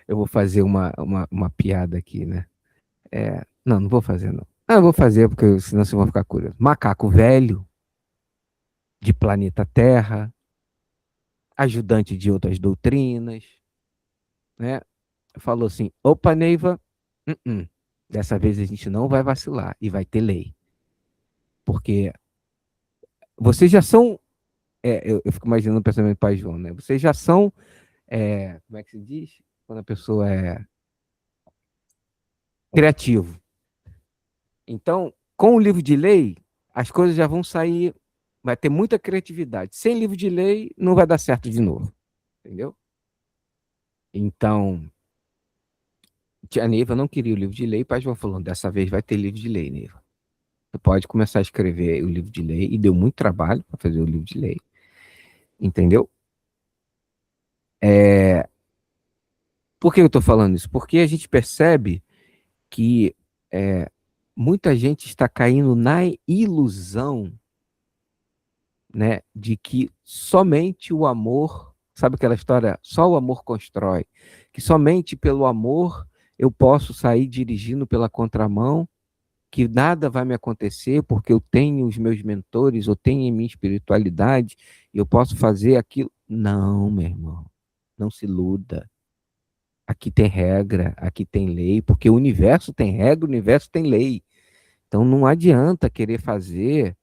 eu vou fazer uma piada aqui, né? Não vou fazer, não. Ah, eu vou fazer, porque senão vocês vão ficar curiosos. Macaco velho, de planeta Terra, ajudante de outras doutrinas, né? Falou assim: opa, Neiva, dessa vez a gente não vai vacilar e vai ter lei. Porque vocês já são. Eu fico imaginando o pensamento do Pai João, né? Vocês já são. Como é que se diz? Quando a pessoa é criativo. Então, com o livro de lei, as coisas já vão sair. Vai ter muita criatividade. Sem livro de lei, não vai dar certo de novo. Entendeu? Então, a Neiva não queria o livro de lei, e o Pai João falou: dessa vez vai ter livro de lei, Neiva. Você pode começar a escrever o livro de lei, e deu muito trabalho para fazer o livro de lei. Entendeu? Por que eu estou falando isso? Porque a gente percebe que muita gente está caindo na ilusão, né, de que somente o amor, sabe aquela história, só o amor constrói, que somente pelo amor eu posso sair dirigindo pela contramão, que nada vai me acontecer porque eu tenho os meus mentores, eu tenho a minha espiritualidade, e eu posso fazer aquilo. Não, meu irmão, não se iluda. Aqui tem regra, aqui tem lei, porque o universo tem regra, o universo tem lei. Então não adianta querer fazer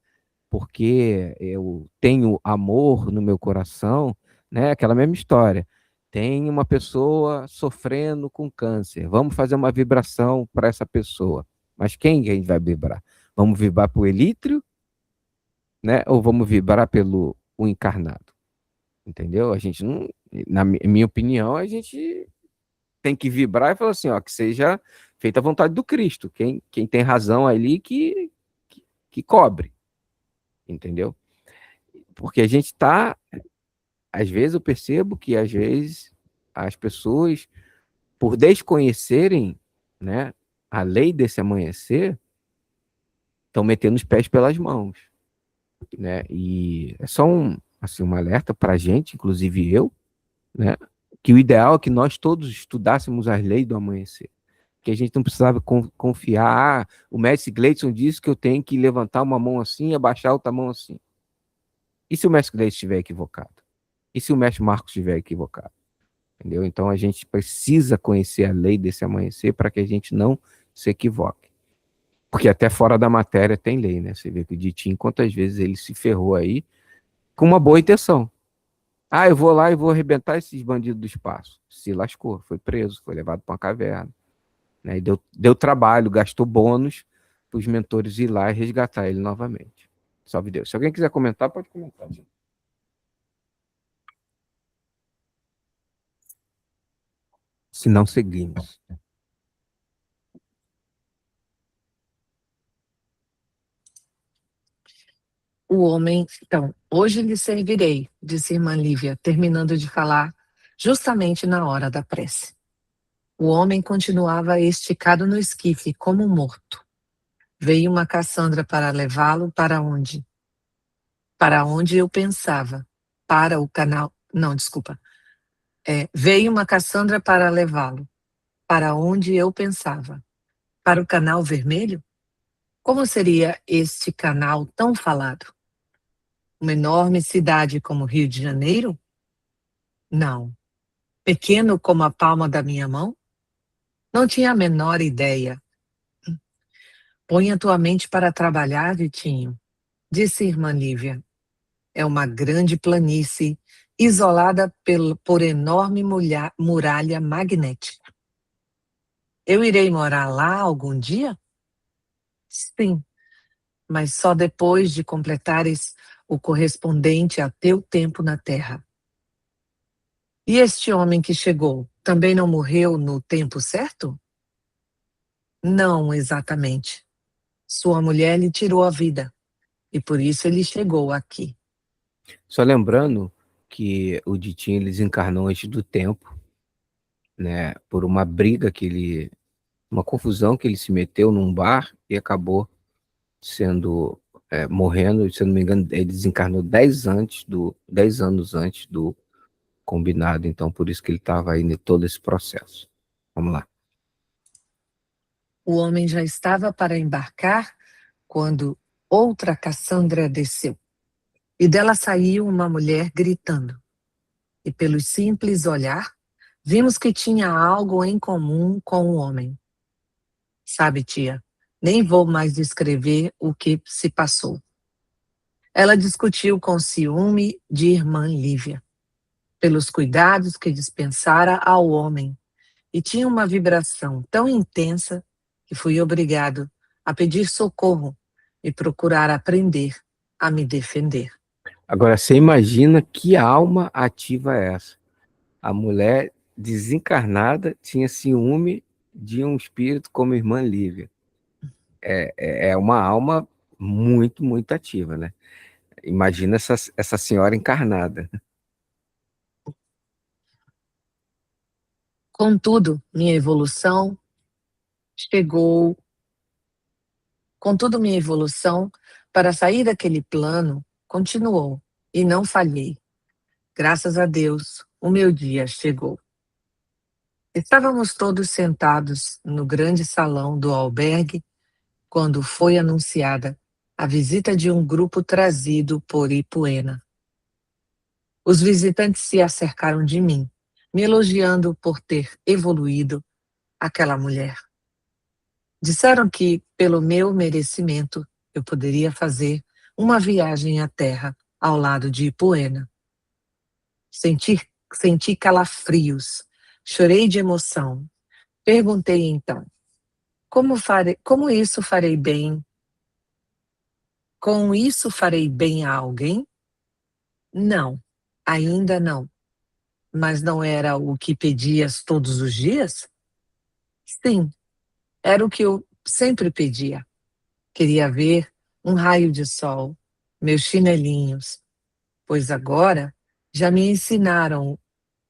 porque eu tenho amor no meu coração, né? Aquela mesma história. Tem uma pessoa sofrendo com câncer. Vamos fazer uma vibração para essa pessoa. Mas quem a gente vai vibrar? Vamos vibrar para o elítrio, né? Ou vamos vibrar pelo o encarnado? Entendeu? A gente não, na minha opinião, a gente tem que vibrar e falar assim, ó, que seja feita a vontade do Cristo. Quem tem razão ali que cobre, entendeu? Porque a gente está, às vezes eu percebo que às vezes as pessoas, por desconhecerem, né, a lei desse amanhecer, estão metendo os pés pelas mãos, né? E é só um alerta para a gente, inclusive eu, né, que o ideal é que nós todos estudássemos as leis do amanhecer. Que a gente não precisava confiar. O mestre Gleidson disse que eu tenho que levantar uma mão assim e abaixar outra mão assim. E se o mestre Gleidson estiver equivocado? E se o mestre Marcos estiver equivocado? Entendeu? Então a gente precisa conhecer a lei desse amanhecer para que a gente não se equivoque. Porque até fora da matéria tem lei, né? Você vê que o Ditinho, quantas vezes ele se ferrou aí com uma boa intenção. Ah, eu vou lá e vou arrebentar esses bandidos do espaço. Se lascou, foi preso, foi levado para uma caverna. Né? E deu trabalho, gastou bônus para os mentores ir lá e resgatar ele novamente. Salve Deus. Se alguém quiser comentar, pode comentar. Gente. Se não, seguimos. O homem, então, hoje lhe servirei, disse irmã Lívia, terminando de falar justamente na hora da prece. O homem continuava esticado no esquife, como morto. Veio uma Cassandra para levá-lo para onde? Para onde eu pensava. Para o canal. Não, desculpa. Veio uma Cassandra para levá-lo. Para onde eu pensava. Para o canal vermelho? Como seria este canal tão falado? Uma enorme cidade como Rio de Janeiro? Não. Pequeno como a palma da minha mão? Não tinha a menor ideia. Põe a tua mente para trabalhar, Vitinho, disse irmã Lívia. É uma grande planície, isolada por enorme muralha magnética. Eu irei morar lá algum dia? Sim, mas só depois de completares o correspondente a teu tempo na Terra. E este homem que chegou, também não morreu no tempo certo? Não exatamente. Sua mulher lhe tirou a vida, e por isso ele chegou aqui. Só lembrando que o Ditinho ele desencarnou antes do tempo, né? Por uma briga uma confusão que ele se meteu num bar e acabou sendo morrendo, se eu não me engano, ele desencarnou 10 anos antes do combinado, então por isso que ele estava aí em todo esse processo. Vamos lá. O homem já estava para embarcar quando outra Cassandra desceu. E dela saiu uma mulher gritando. E pelo simples olhar, vimos que tinha algo em comum com o homem. Sabe, tia, nem vou mais descrever o que se passou. Ela discutiu com ciúme de irmã Lívia, pelos cuidados que dispensara ao homem, e tinha uma vibração tão intensa que fui obrigado a pedir socorro e procurar aprender a me defender. Agora, você imagina que alma ativa é essa? A mulher desencarnada tinha ciúme de um espírito como irmã Lívia. É uma alma muito, muito ativa, né? Imagina essa senhora encarnada. Contudo, minha evolução chegou. Contudo, minha evolução para sair daquele plano continuou e não falhei. Graças a Deus, o meu dia chegou. Estávamos todos sentados no grande salão do albergue quando foi anunciada a visita de um grupo trazido por Ipuena. Os visitantes se acercaram de mim, me elogiando por ter evoluído aquela mulher. Disseram que, pelo meu merecimento, eu poderia fazer uma viagem à Terra ao lado de Ipuena. Senti calafrios, chorei de emoção. Perguntei então, como isso farei bem? Com isso farei bem a alguém? Não, ainda não. Mas não era o que pedias todos os dias? Sim, era o que eu sempre pedia. Queria ver um raio de sol, meus chinelinhos, pois agora já me ensinaram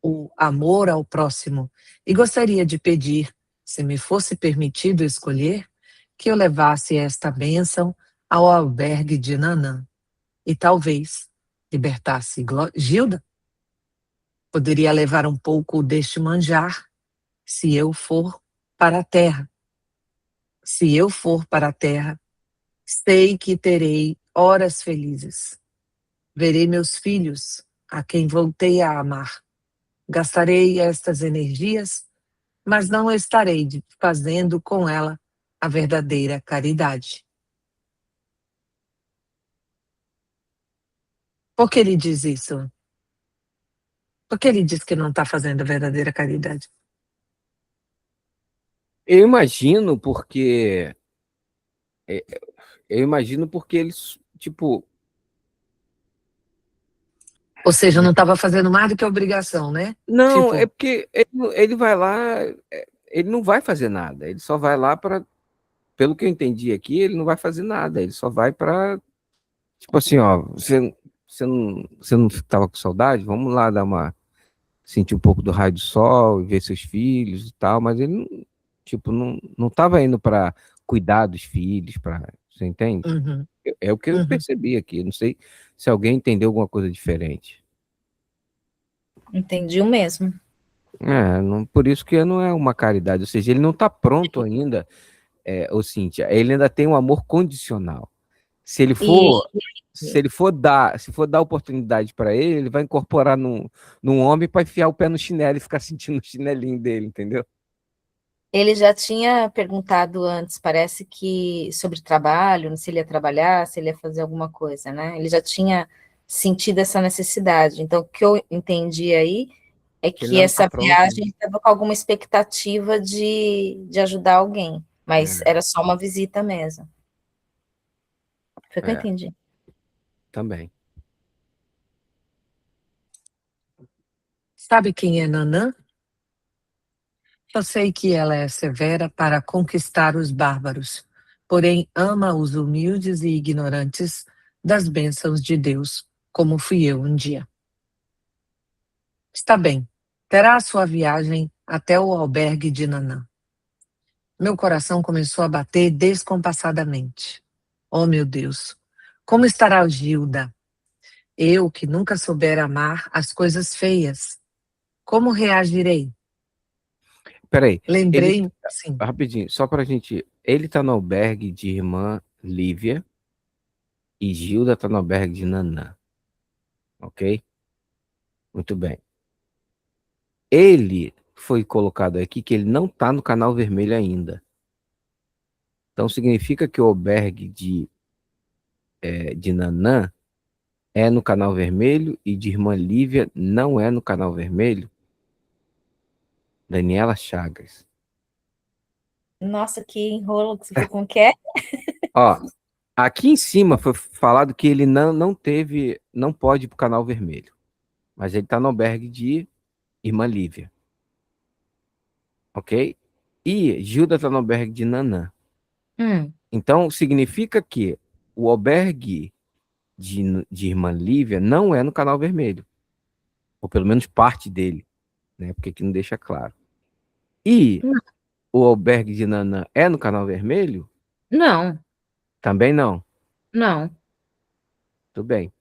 o amor ao próximo e gostaria de pedir, se me fosse permitido escolher, que eu levasse esta bênção ao albergue de Nanã e talvez libertasse Gilda. Poderia levar um pouco deste manjar se eu for para a terra. Se eu for para a terra, sei que terei horas felizes. Verei meus filhos, a quem voltei a amar. Gastarei estas energias, mas não estarei fazendo com ela a verdadeira caridade. Por que ele diz isso? Por que ele diz que não está fazendo a verdadeira caridade? Eu imagino porque é, eu imagino porque eles, tipo, Ou seja, não estava fazendo mais do que obrigação, né? não, é Tipo, porque ele vai lá, ele não vai fazer nada, ele só vai lá para, pelo que eu entendi aqui, ele não vai fazer nada, ele só vai para, tipo assim, ó, você não estava com saudade? Vamos lá dar uma, sentir um pouco do raio do sol, ver seus filhos e tal, mas ele, tipo, não estava indo para cuidar dos filhos, para, você entende? uhum, É o que eu uhum. percebi aqui, não sei se alguém entendeu alguma coisa diferente. Entendi o mesmo. Por isso que não é uma caridade, ou seja, ele não está pronto ainda, ô Cíntia, ele ainda tem um amor condicional. Se ele E for, se for dar oportunidade para ele, ele vai incorporar num homem para enfiar o pé no chinelo e ficar sentindo o chinelinho dele, entendeu? ele já tinha perguntado antes, parece que sobre trabalho, se ele ia trabalhar, se ele ia fazer alguma coisa, né? Ele já tinha sentido essa necessidade. Então, o que eu entendi aí é Que ele que não essa tá pronto, viagem né? estava com alguma expectativa de ajudar alguém, mas É, era só uma visita mesmo. Foi o que eu é, entendi. também. Sabe quem é Nanã? Eu sei que ela é severa para conquistar os bárbaros, porém ama os humildes e ignorantes das bênçãos de Deus, como fui eu um dia. Está bem, terá a sua viagem até o albergue de Nanã. Meu coração começou a bater descompassadamente. Oh, meu Deus, como estará o Gilda? Eu que nunca souber amar as coisas feias. Como reagirei? Peraí, ele, Lembrei, sim, rapidinho, só pra gente. Ele tá no albergue de irmã Lívia e Gilda tá no albergue de Nanã, ok? Muito bem. Ele foi colocado aqui que ele não tá no canal vermelho ainda. Então significa que o albergue de Nanã é no canal vermelho e de irmã Lívia não é no canal vermelho? Daniela Chagas. Nossa, que enrolo que você ficou com o que é? Ó, aqui em cima foi falado que ele não teve, não pode ir pro canal vermelho. Mas ele tá no albergue de irmã Lívia, ok? E Gilda tá no albergue de Nanã. Então significa que o albergue de irmã Lívia não é no canal vermelho. Ou pelo menos parte dele, né? Porque aqui não deixa claro. E o albergue de Nanã é no canal vermelho? Não, Também não. não, Tudo bem.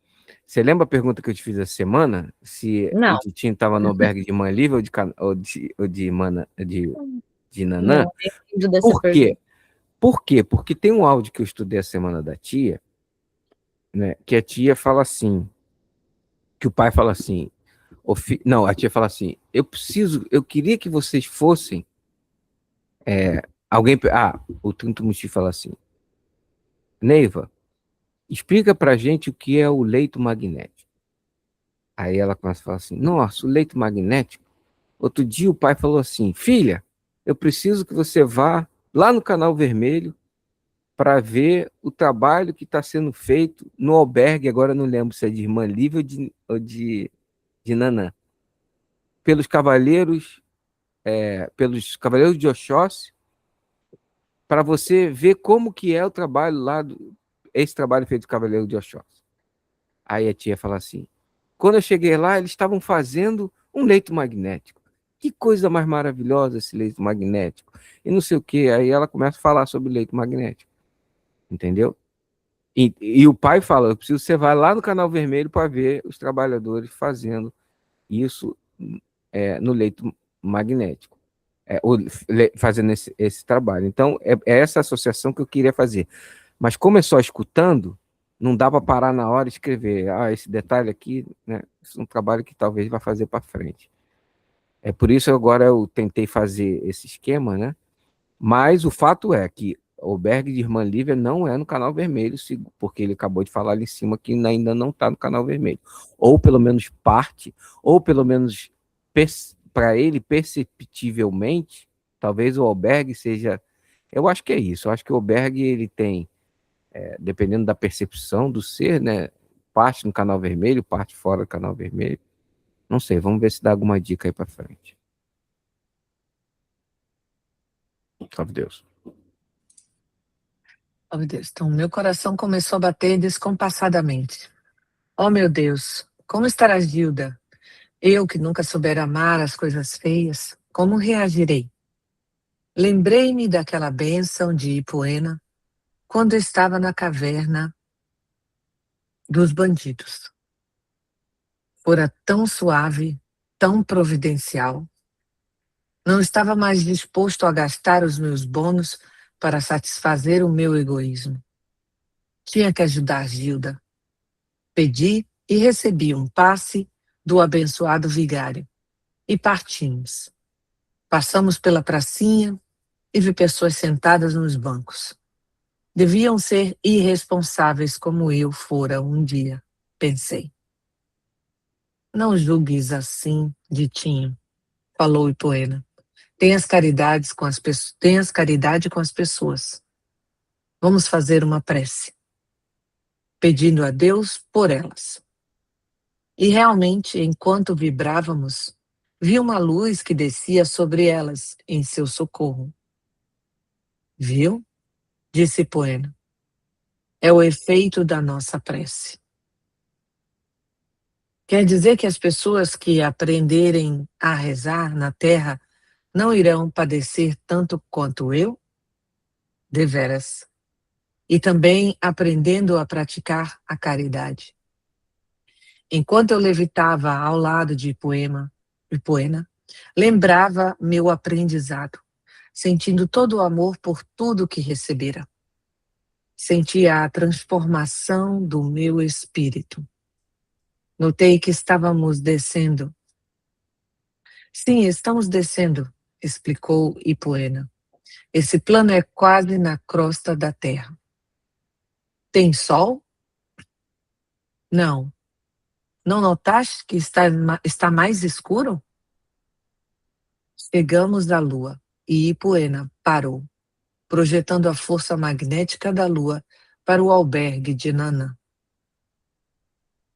Você lembra a pergunta que eu te fiz essa semana? Se o não, Titinho estava no albergue de irmã Lívia ou de Nanã? não entendi dessa Por quê? pergunta. Por quê? Porque tem um áudio que eu estudei a semana da tia, né? Que a tia fala assim, que o pai fala assim, não, a tia fala assim, eu queria que vocês fossem o Trinto Muxi fala assim, Neiva, explica pra gente o que é o leito magnético. Aí ela começa a falar assim, nossa, o leito magnético. Outro dia o pai falou assim, filha, eu preciso que você vá lá no Canal Vermelho para ver o trabalho que está sendo feito no albergue, agora não lembro se é de Irmã Lívia ou de Nanã, pelos cavaleiros de Oxóssi, para você ver como que é o trabalho lá, esse trabalho feito do Cavaleiro de Oxóssi. Aí a tia fala assim, quando eu cheguei lá, eles estavam fazendo um leito magnético. Que coisa mais maravilhosa esse leito magnético. E não sei o que. Aí ela começa a falar sobre leito magnético. Entendeu? E o pai fala, eu preciso que você vá lá no Canal Vermelho para ver os trabalhadores fazendo isso no leito magnético. Fazendo esse trabalho. Então, é essa associação que eu queria fazer. Mas como é só escutando, não dá para parar na hora e escrever. Ah, esse detalhe aqui, né? Isso é um trabalho que talvez vá fazer para frente. É por isso agora eu tentei fazer esse esquema, né? Mas o fato é que o albergue de Irmã Lívia não é no Canal Vermelho, porque ele acabou de falar ali em cima que ainda não está no Canal Vermelho. Ou pelo menos parte, ou pelo menos para ele, perceptivelmente, talvez o albergue seja. Eu acho que é isso. Eu acho que o albergue ele tem, dependendo da percepção do ser, né? Parte no Canal Vermelho, parte fora do Canal Vermelho. Não sei, vamos ver se dá alguma dica aí para frente. Salve Deus. oh, meu Deus. Então, meu coração começou a bater descompassadamente. Oh, meu Deus, como estará Gilda? Eu que nunca souber amar as coisas feias, como reagirei? Lembrei-me daquela bênção de Ipuena, quando estava na caverna dos bandidos. Fora tão suave, tão providencial. Não estava mais disposto a gastar os meus bônus para satisfazer o meu egoísmo. Tinha que ajudar Gilda. Pedi e recebi um passe do abençoado vigário. E partimos. Passamos pela pracinha e vi pessoas sentadas nos bancos. Deviam ser irresponsáveis como eu fora um dia, pensei. Não julgues assim, Ditinho, falou Ipuena. Tenhas caridade com as pessoas. Vamos fazer uma prece, pedindo a Deus por elas. E realmente, enquanto vibrávamos, vi uma luz que descia sobre elas em seu socorro. Viu? Disse Ipuena. É o efeito da nossa prece. Quer dizer que as pessoas que aprenderem a rezar na terra não irão padecer tanto quanto eu? Deveras. E também aprendendo a praticar a caridade. Enquanto eu levitava ao lado de Ipuena, lembrava meu aprendizado, sentindo todo o amor por tudo que recebera. Sentia a transformação do meu espírito. Notei que estávamos descendo. Sim, estamos descendo, explicou Ipuena. Esse plano é quase na crosta da Terra. Tem sol? Não. Não notaste que está mais escuro? Chegamos à Lua e Ipuena parou, projetando a força magnética da Lua para o albergue de Nanã.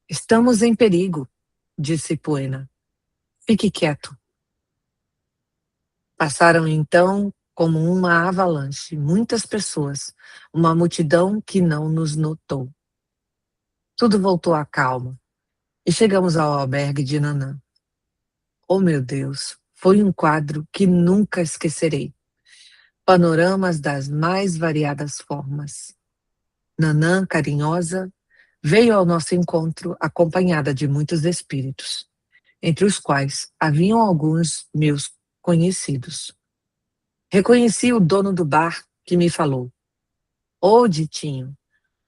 Estamos em perigo, disse Ipuena. Fique quieto. Passaram então como uma avalanche, muitas pessoas, uma multidão que não nos notou. Tudo voltou à calma e chegamos ao albergue de Nanã. Oh, meu Deus, foi um quadro que nunca esquecerei. Panoramas das mais variadas formas. Nanã, carinhosa, veio ao nosso encontro acompanhada de muitos espíritos, entre os quais haviam alguns meus conhecidos. Reconheci o dono do bar que me falou. Ô, Ditinho,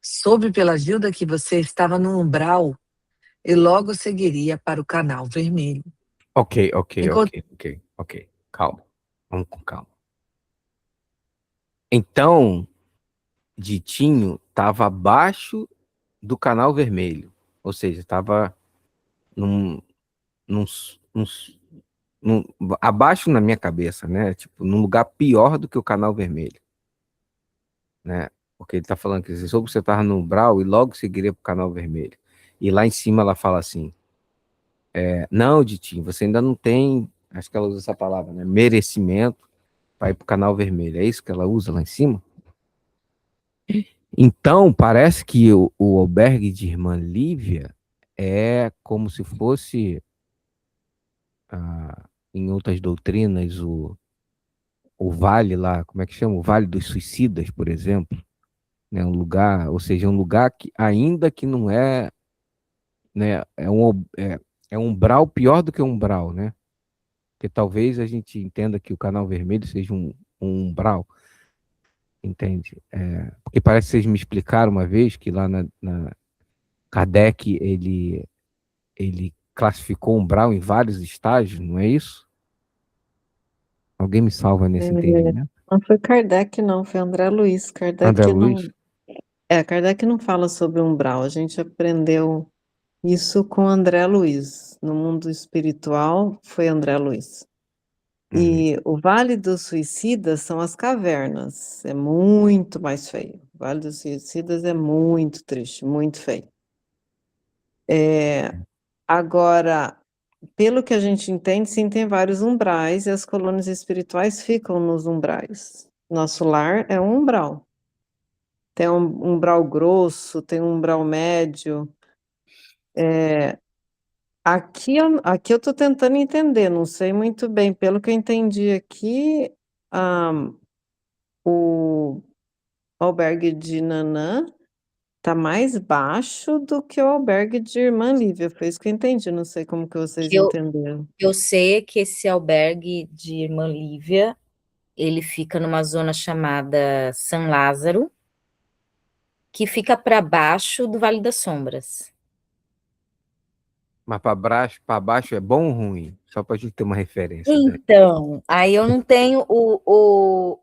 soube pela Gilda que você estava no umbral e logo seguiria para o canal vermelho. Ok. Calma. Vamos com calma. Então, Ditinho estava abaixo do canal vermelho. Ou seja, estava abaixo na minha cabeça, né? Tipo, num lugar pior do que o canal vermelho, né? Porque ele tá falando que você soube que você estava no umbral e logo seguiria para o canal vermelho. E lá em cima ela fala assim, não, Ditinho, você ainda não tem, acho que ela usa essa palavra, né? Merecimento para ir para o canal vermelho. É isso que ela usa lá em cima? Então, parece que o albergue de Irmã Lívia é como se fosse, em outras doutrinas, o vale lá, como é que chama? O Vale dos Suicidas, por exemplo. Né? Um lugar, ou seja, um lugar que, ainda que não é, né, é um umbral pior do que um umbral, né? Porque talvez a gente entenda que o canal vermelho seja um umbral, entende? Porque parece que vocês me explicaram uma vez que lá na Kardec, ele classificou o umbral em vários estágios, não é isso? Alguém me salva nesse entendimento? Não foi Kardec, não, foi André Luiz. André Luiz? Kardec não fala sobre umbral, a gente aprendeu isso com André Luiz. No mundo espiritual, foi André Luiz. E o Vale dos Suicidas são as cavernas, é muito mais feio. O Vale dos Suicidas é muito triste, muito feio. Agora, pelo que a gente entende, sim, tem vários umbrais e as colônias espirituais ficam nos umbrais. Nosso lar é um umbral. Tem um umbral grosso, tem um umbral médio. Aqui eu estou tentando entender, não sei muito bem. Pelo que eu entendi aqui, o albergue de Nanã está mais baixo do que o albergue de Irmã Lívia. Foi isso que eu entendi, não sei como que vocês entenderam. Eu sei que esse albergue de Irmã Lívia, ele fica numa zona chamada São Lázaro, que fica para baixo do Vale das Sombras. Mas para baixo é bom ou ruim? Só para a gente ter uma referência. Então, aí eu não tenho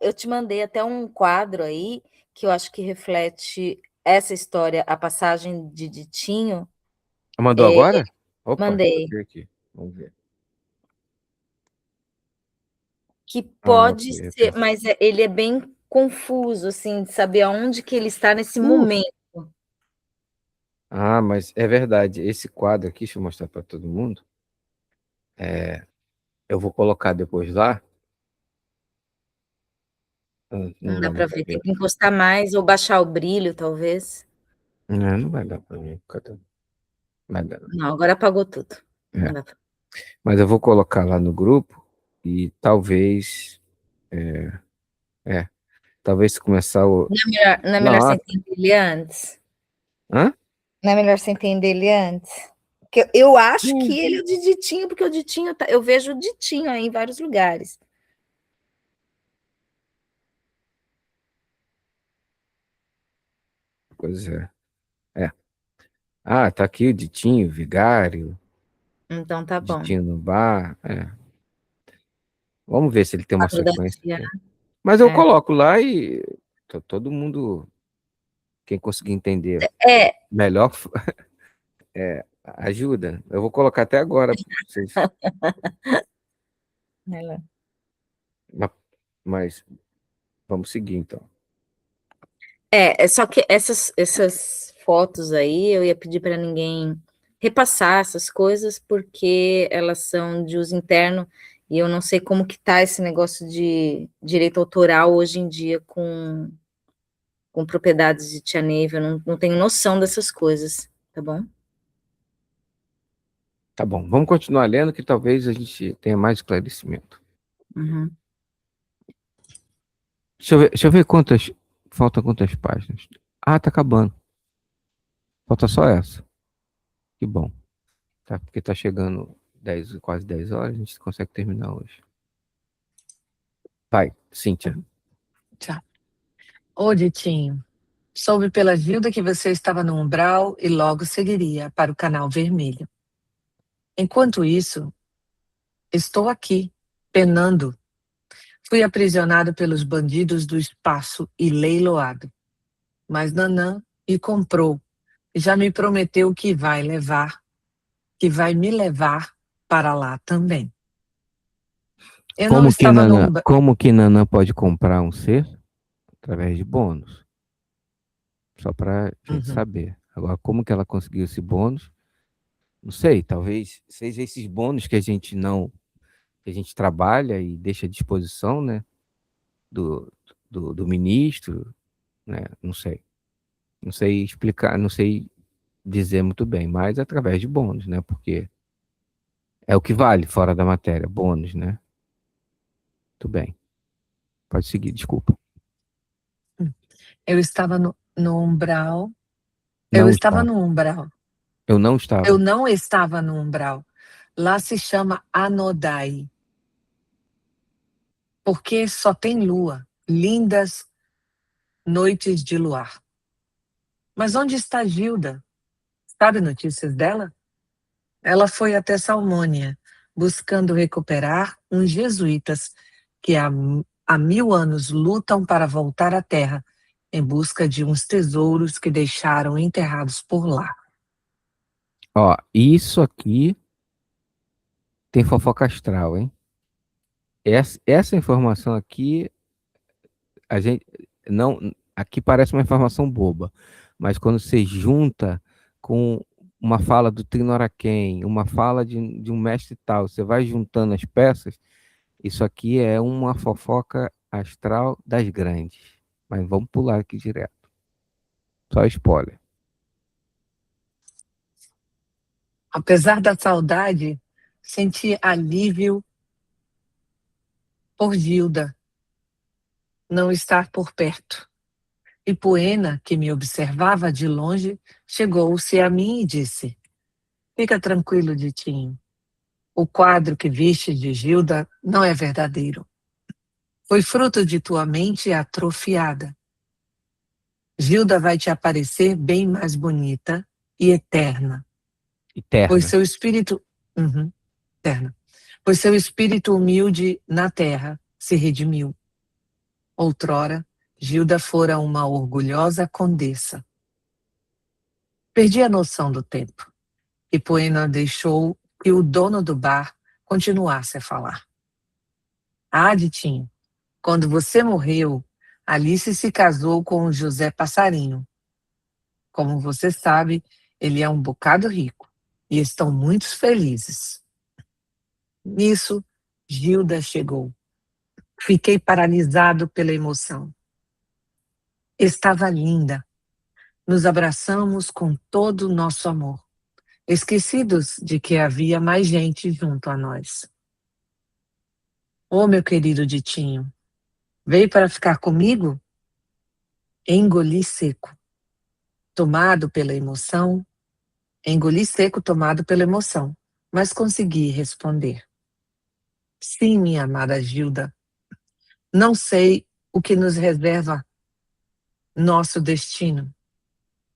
eu te mandei até um quadro aí, que eu acho que reflete essa história, a passagem de Ditinho. Mandou agora? Opa, Mandei. achei aqui. Vamos ver. Que Ah, pode ok. ser, mas ele é bem confuso, assim, de saber aonde que ele está nesse Uh! momento. Ah, mas é verdade. Esse quadro aqui, deixa eu mostrar para todo mundo. Eu vou colocar depois lá. Não Não dá dá para muito pra ver, ver tem que aqui. encostar mais ou baixar o brilho, talvez. Não vai dar para ver. Cadê? Vai dar. Não, agora apagou tudo. Não É. dá pra... Mas eu vou colocar lá no grupo e talvez. Talvez se começar o. Não é melhor você Não, entender ele antes? hã? Não é melhor você entender ele antes? Porque eu acho Hum. que ele é o de Ditinho, porque o Ditinho, eu vejo o Ditinho aí em vários lugares. Pois é. É. Ah, tá aqui o Ditinho, Vigário, Então tá bom. Ditinho no bar. Vamos ver se ele tem uma Quadro da sequência tia. aqui. Mas eu É. coloco lá e todo mundo, quem conseguir entender É, melhor, ajuda. Eu vou colocar até agora pra vocês. Ma- Mas vamos seguir então. só que essas fotos aí, eu ia pedir para ninguém repassar essas coisas, porque elas são de uso interno, e eu não sei como que tá esse negócio de direito autoral hoje em dia com propriedades de Tia Neiva, eu não tenho noção dessas coisas, tá bom? Tá bom, vamos continuar lendo que talvez a gente tenha mais esclarecimento. Uhum. Deixa eu ver faltam quantas páginas. Ah, tá acabando. Falta só essa. Que bom. Tá, porque tá chegando quase 10 horas, a gente consegue terminar hoje. Vai, Cíntia. Tchau. Ô, Ditinho, soube pela Gilda que você estava no umbral e logo seguiria para o canal vermelho. Enquanto isso, estou aqui, penando. Fui aprisionado pelos bandidos do espaço e leiloado. Mas Nanã me comprou e já me prometeu que vai me levar para lá também. Eu não estava no umbral. Como que Nanã pode comprar um ser? Através de bônus. Só pra gente saber. Agora, como que ela conseguiu esse bônus? Não sei, talvez seja esses bônus que a gente trabalha e deixa à disposição, né? Do ministro, né? Não sei. Não sei explicar, não sei dizer muito bem, mas através de bônus, né? Porque é o que vale fora da matéria, bônus, né? Tudo bem. Pode seguir, desculpa. Eu estava no umbral. Eu Não estava está. no umbral. Eu não Eu estava. não estava no umbral. Lá se chama Anodai. Porque só tem lua, lindas noites de luar. Mas onde está Gilda? Sabe notícias dela? Ela foi até Salmônia, buscando recuperar uns jesuítas que há 1000 anos lutam para voltar à terra em busca de uns tesouros que deixaram enterrados por lá. Ó, isso aqui tem fofoca astral, hein? Essa informação aqui, a gente não, aqui parece uma informação boba, mas quando você junta com uma fala do Trinoraquém, uma fala de um mestre tal, você vai juntando as peças, isso aqui é uma fofoca astral das grandes. Mas vamos pular aqui direto. Só spoiler. Apesar da saudade, senti alívio por Gilda não estar por perto. E Poena, que me observava de longe, chegou-se a mim e disse: Fica tranquilo, Ditinho. O quadro que viste de Gilda não é verdadeiro. Foi fruto de tua mente atrofiada. Gilda vai te aparecer bem mais bonita e eterna, pois Eterna. seu espírito, eterna, pois seu espírito humilde na terra se redimiu. Outrora, Gilda fora uma orgulhosa condessa. Perdi a noção do tempo. E Poena deixou que o dono do bar continuasse a falar. Ah, Ditinho, quando você morreu, Alice se casou com o José Passarinho. Como você sabe, ele é um bocado rico e estão muito felizes. Nisso, Gilda chegou. Fiquei paralisado pela emoção. Estava linda. Nos abraçamos com todo o nosso amor, esquecidos de que havia mais gente junto a nós. Ô, meu querido Ditinho, veio para ficar comigo? Engoli seco. Tomado pela emoção, engoli seco tomado pela emoção, mas consegui responder. Sim, minha amada Gilda. Não sei o que nos reserva nosso destino,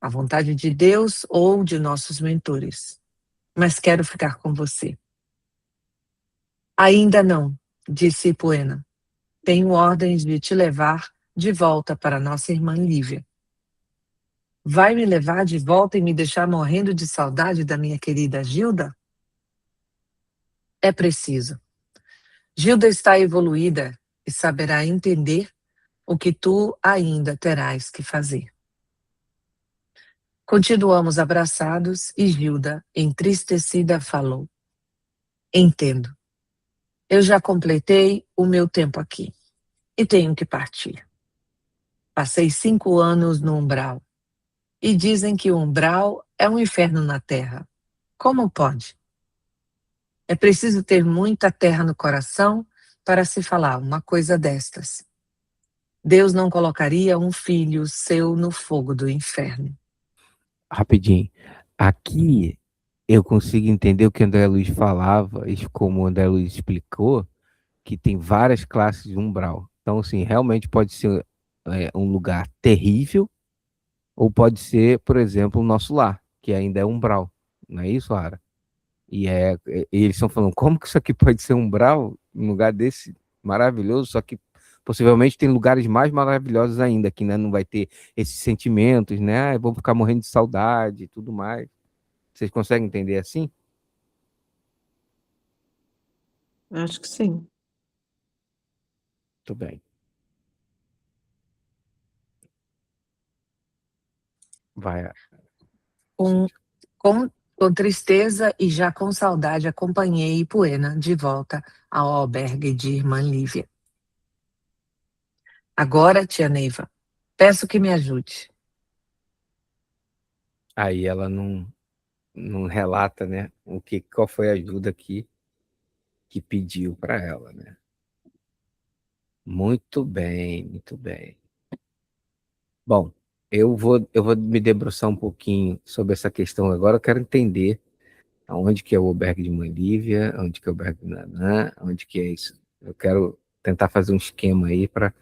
a vontade de Deus ou de nossos mentores, mas quero ficar com você. Ainda não, disse Poena. Tenho ordens de te levar de volta para nossa irmã Lívia. Vai me levar de volta e me deixar morrendo de saudade da minha querida Gilda? É preciso. Gilda está evoluída e saberá entender o que tu ainda terás que fazer. Continuamos abraçados e Gilda, entristecida, falou. Entendo. Eu já completei o meu tempo aqui e tenho que partir. Passei 5 anos no umbral e dizem que o umbral é um inferno na terra. Como pode? É preciso ter muita terra no coração para se falar uma coisa destas. Deus não colocaria um filho seu no fogo do inferno. Rapidinho. Aqui eu consigo entender o que o André Luiz falava, e como o André Luiz explicou, que tem várias classes de umbral. Então, assim, realmente pode ser um lugar terrível, ou pode ser, por exemplo, o nosso lar, que ainda é umbral. Não é isso, Ara? E eles estão falando, como que isso aqui pode ser umbral? Um lugar desse maravilhoso, só que possivelmente tem lugares mais maravilhosos ainda, que, né, não vai ter esses sentimentos, né? Ah, vou ficar morrendo de saudade e tudo mais. Vocês conseguem entender assim? Acho que sim. Muito bem. Vai. Com, com tristeza e já com saudade, acompanhei Poena de volta ao albergue de irmã Lívia. Agora, tia Neiva, peço que me ajude. Aí ela não relata, né, qual foi a ajuda que pediu para ela, né? Muito bem, muito bem. Bom, eu vou me debruçar um pouquinho sobre essa questão agora. Eu quero entender aonde que é o albergue de Mãe Lívia, onde que é o albergue de Nanã, onde que é isso. Eu quero tentar fazer um esquema aí para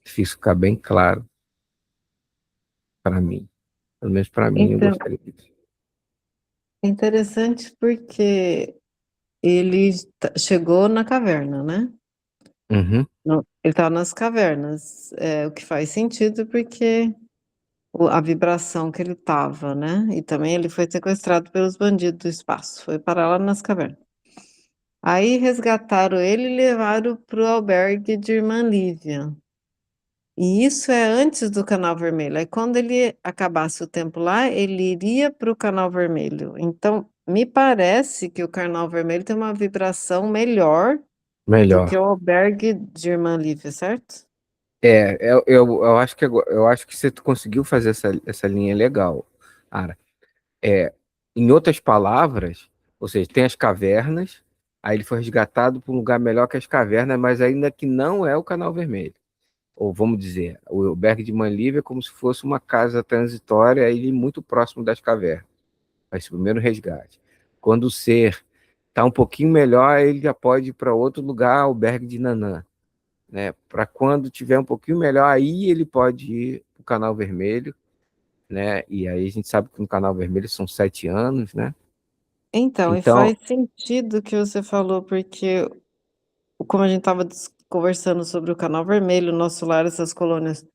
isso ficar bem claro para mim. Pelo menos para mim, eu Então, gostaria disso. é interessante porque ele chegou na caverna, né? Uhum. Ele estava nas cavernas, o que faz sentido porque a vibração que ele estava, né? E também ele foi sequestrado pelos bandidos do espaço, foi parar lá nas cavernas. Aí resgataram ele e levaram para o albergue de Irmã Lívia. E isso é antes do Canal Vermelho. Aí quando ele acabasse o tempo lá, ele iria para o Canal Vermelho. Então, me parece que o Canal Vermelho tem uma vibração melhor do que Melhor. o albergue de Irmã Lívia, certo? Eu acho eu acho que você conseguiu fazer essa linha legal, Ara. É, em outras palavras, ou seja, tem as cavernas, aí ele foi resgatado para um lugar melhor que as cavernas, mas ainda que não é o Canal Vermelho. Ou vamos dizer, o albergue de Manlívia é como se fosse uma casa transitória, aí muito próximo das cavernas. Esse primeiro resgate. Quando o ser está um pouquinho melhor, ele já pode ir para outro lugar, albergue de Nanã. Né? Para quando tiver um pouquinho melhor, aí ele pode ir para o Canal Vermelho, né? E aí a gente sabe que no Canal Vermelho são 7 anos, né? Então, e Então, faz sentido o que você falou, porque como a gente estava conversando sobre o Canal Vermelho, o Nosso Lar, essas colônias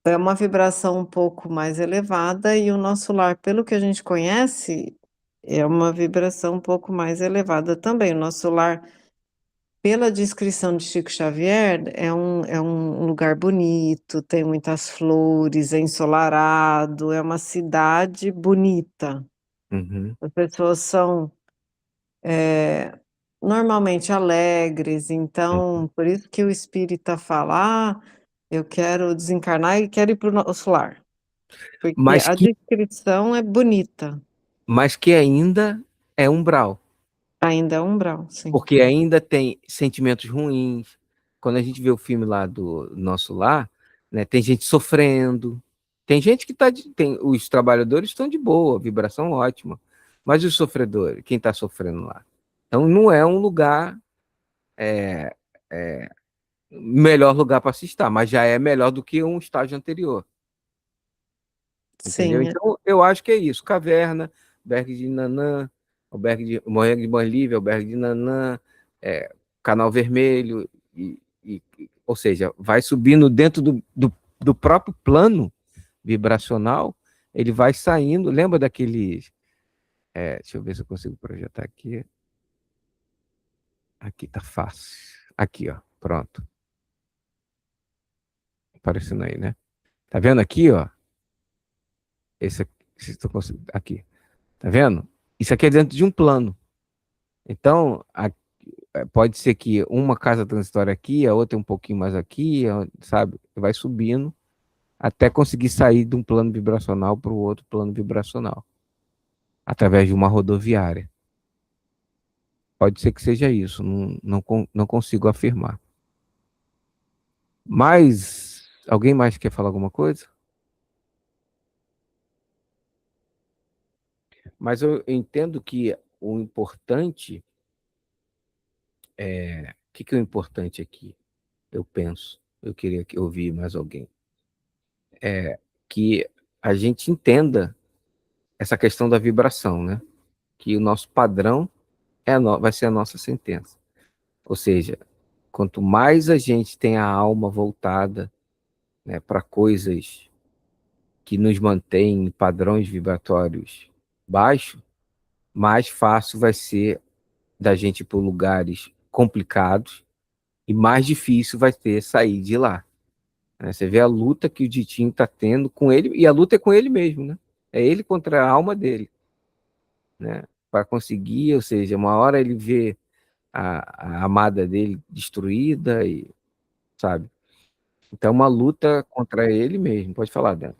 é uma vibração um pouco mais elevada e o nosso lar, pelo que a gente conhece, é uma vibração um pouco mais elevada também. O nosso lar, pela descrição de Chico Xavier, é um lugar bonito, tem muitas flores, é ensolarado, é uma cidade bonita. Uhum. As pessoas são, normalmente alegres, então por isso que o espírita fala: "Ah, eu quero desencarnar e quero ir para o nosso lar", porque Mas a que descrição é bonita. mas que ainda é umbral, Ainda é umbral, sim. porque ainda tem sentimentos ruins. Quando a gente vê o filme lá do Nosso Lar, né, tem gente sofrendo, tem gente que os trabalhadores estão de boa, vibração ótima, mas os sofredores, quem está sofrendo lá? Então não é um lugar, é, melhor lugar para se estar, mas já é melhor do que um estágio anterior. Entendeu? Sim, Então, eu acho que é isso. Caverna, Berg de Nanã, Morrendo de Banlívia, Albergue de Nanã, Canal Vermelho, ou seja, vai subindo dentro do próprio plano vibracional, ele vai saindo. Lembra daqueles. Deixa eu ver se eu consigo projetar aqui. Aqui tá fácil. Aqui, ó. Pronto. Aparecendo aí, né? Tá vendo aqui, ó? Esse aqui, se eu consigo, aqui. Tá vendo? Isso aqui é dentro de um plano. Então, pode ser que uma casa transitória aqui, a outra um pouquinho mais aqui, sabe? Vai subindo até conseguir sair de um plano vibracional para o outro plano vibracional, através de uma rodoviária. Pode ser que seja isso, não consigo afirmar. Mas, alguém mais quer falar alguma coisa? Mas eu entendo que o importante o que é o importante aqui? Eu penso, eu queria ouvir mais alguém. Que a gente entenda essa questão da vibração, né? Que o nosso padrão vai ser a nossa sentença. Ou seja, quanto mais a gente tem a alma voltada, né, para coisas que nos mantêm em padrões vibratórios baixos, mais fácil vai ser da gente ir por lugares complicados e mais difícil vai ter sair de lá. Né? Você vê a luta que o Ditinho está tendo com ele, e a luta é com ele mesmo, né? É ele contra a alma dele, né? Para conseguir, ou seja, uma hora ele vê a amada dele destruída, e sabe? Então, é uma luta contra ele mesmo. Pode falar, Dan.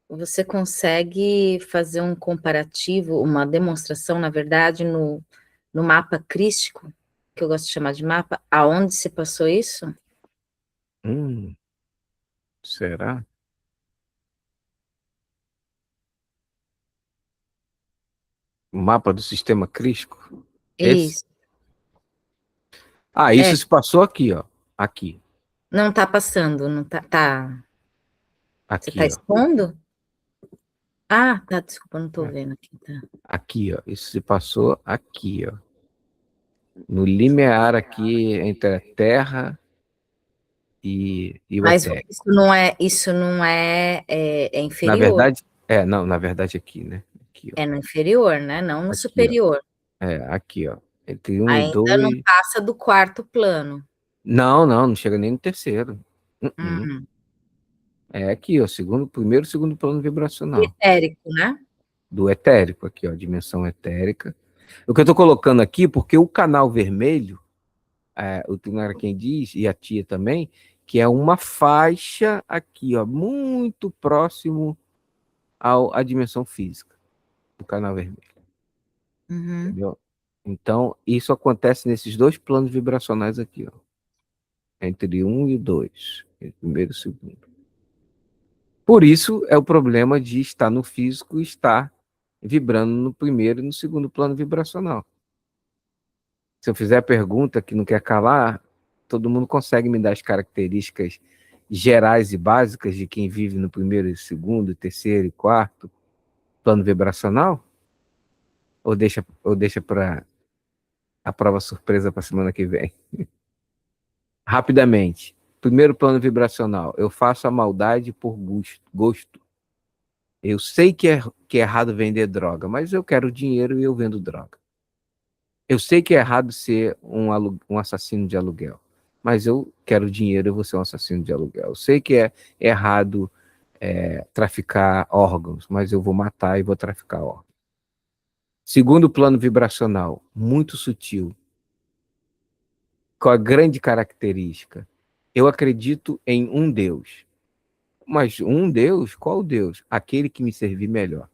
Você consegue fazer um comparativo, uma demonstração, na verdade, no mapa crístico, que eu gosto de chamar de mapa, aonde se passou isso? Será? O mapa do sistema crístico? Esse? Isso. Isso se passou aqui, ó. Aqui. Não está passando, não tá. Você está Aqui, ó. expondo? Ah, tá, desculpa, não estou vendo aqui, tá. Aqui, ó. Isso se passou aqui, ó. No limiar aqui entre a Terra e o Mas etéreo. isso não é Na inferior. verdade, não, na verdade aqui, né? Aqui, ó. É no inferior, né? Não no Aqui, superior. ó. Aqui, ó. Entre 1 e Ainda não 2. passa do quarto plano. Não chega nem no terceiro. Uhum. É aqui, ó. Primeiro e segundo plano vibracional. Etérico, né? Do etérico, aqui, ó. Dimensão etérica. O que eu tô colocando aqui, porque o canal vermelho, o Tunara quem diz, e a tia também, que é uma faixa aqui, ó, muito próximo à dimensão física do canal vermelho. Uhum. Entendeu? Então, isso acontece nesses dois planos vibracionais aqui, ó. Entre 1 e 2. Entre primeiro e segundo. Por isso é o problema de estar no físico e estar vibrando no primeiro e no segundo plano vibracional. Se eu fizer a pergunta que não quer calar, todo mundo consegue me dar as características gerais e básicas de quem vive no primeiro e segundo, terceiro e quarto plano vibracional? Ou deixa para a prova surpresa para semana que vem? Rapidamente. primeiro plano vibracional, eu faço a maldade por gosto. Eu sei que é errado vender droga, mas eu quero dinheiro e eu vendo droga. Eu sei que é errado ser um assassino de aluguel, mas eu quero dinheiro e eu vou ser um assassino de aluguel. Eu sei que é errado traficar órgãos, mas eu vou matar e vou traficar órgãos. Segundo plano vibracional, muito sutil, com a grande característica, eu acredito em um Deus. Mas um Deus? Qual Deus? Aquele que me servir melhor.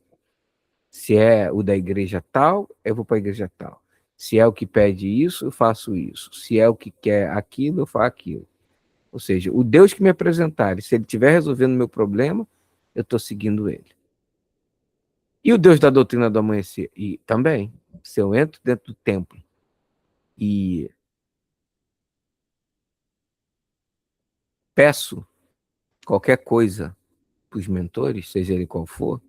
Se é o da igreja tal, eu vou para a igreja tal. Se é o que pede isso, eu faço isso. Se é o que quer aquilo, eu faço aquilo. Ou seja, o Deus que me apresentar, se ele estiver resolvendo o meu problema, eu estou seguindo ele. E o Deus da doutrina do amanhecer? E também, se eu entro dentro do templo e peço qualquer coisa para os mentores, seja ele qual for,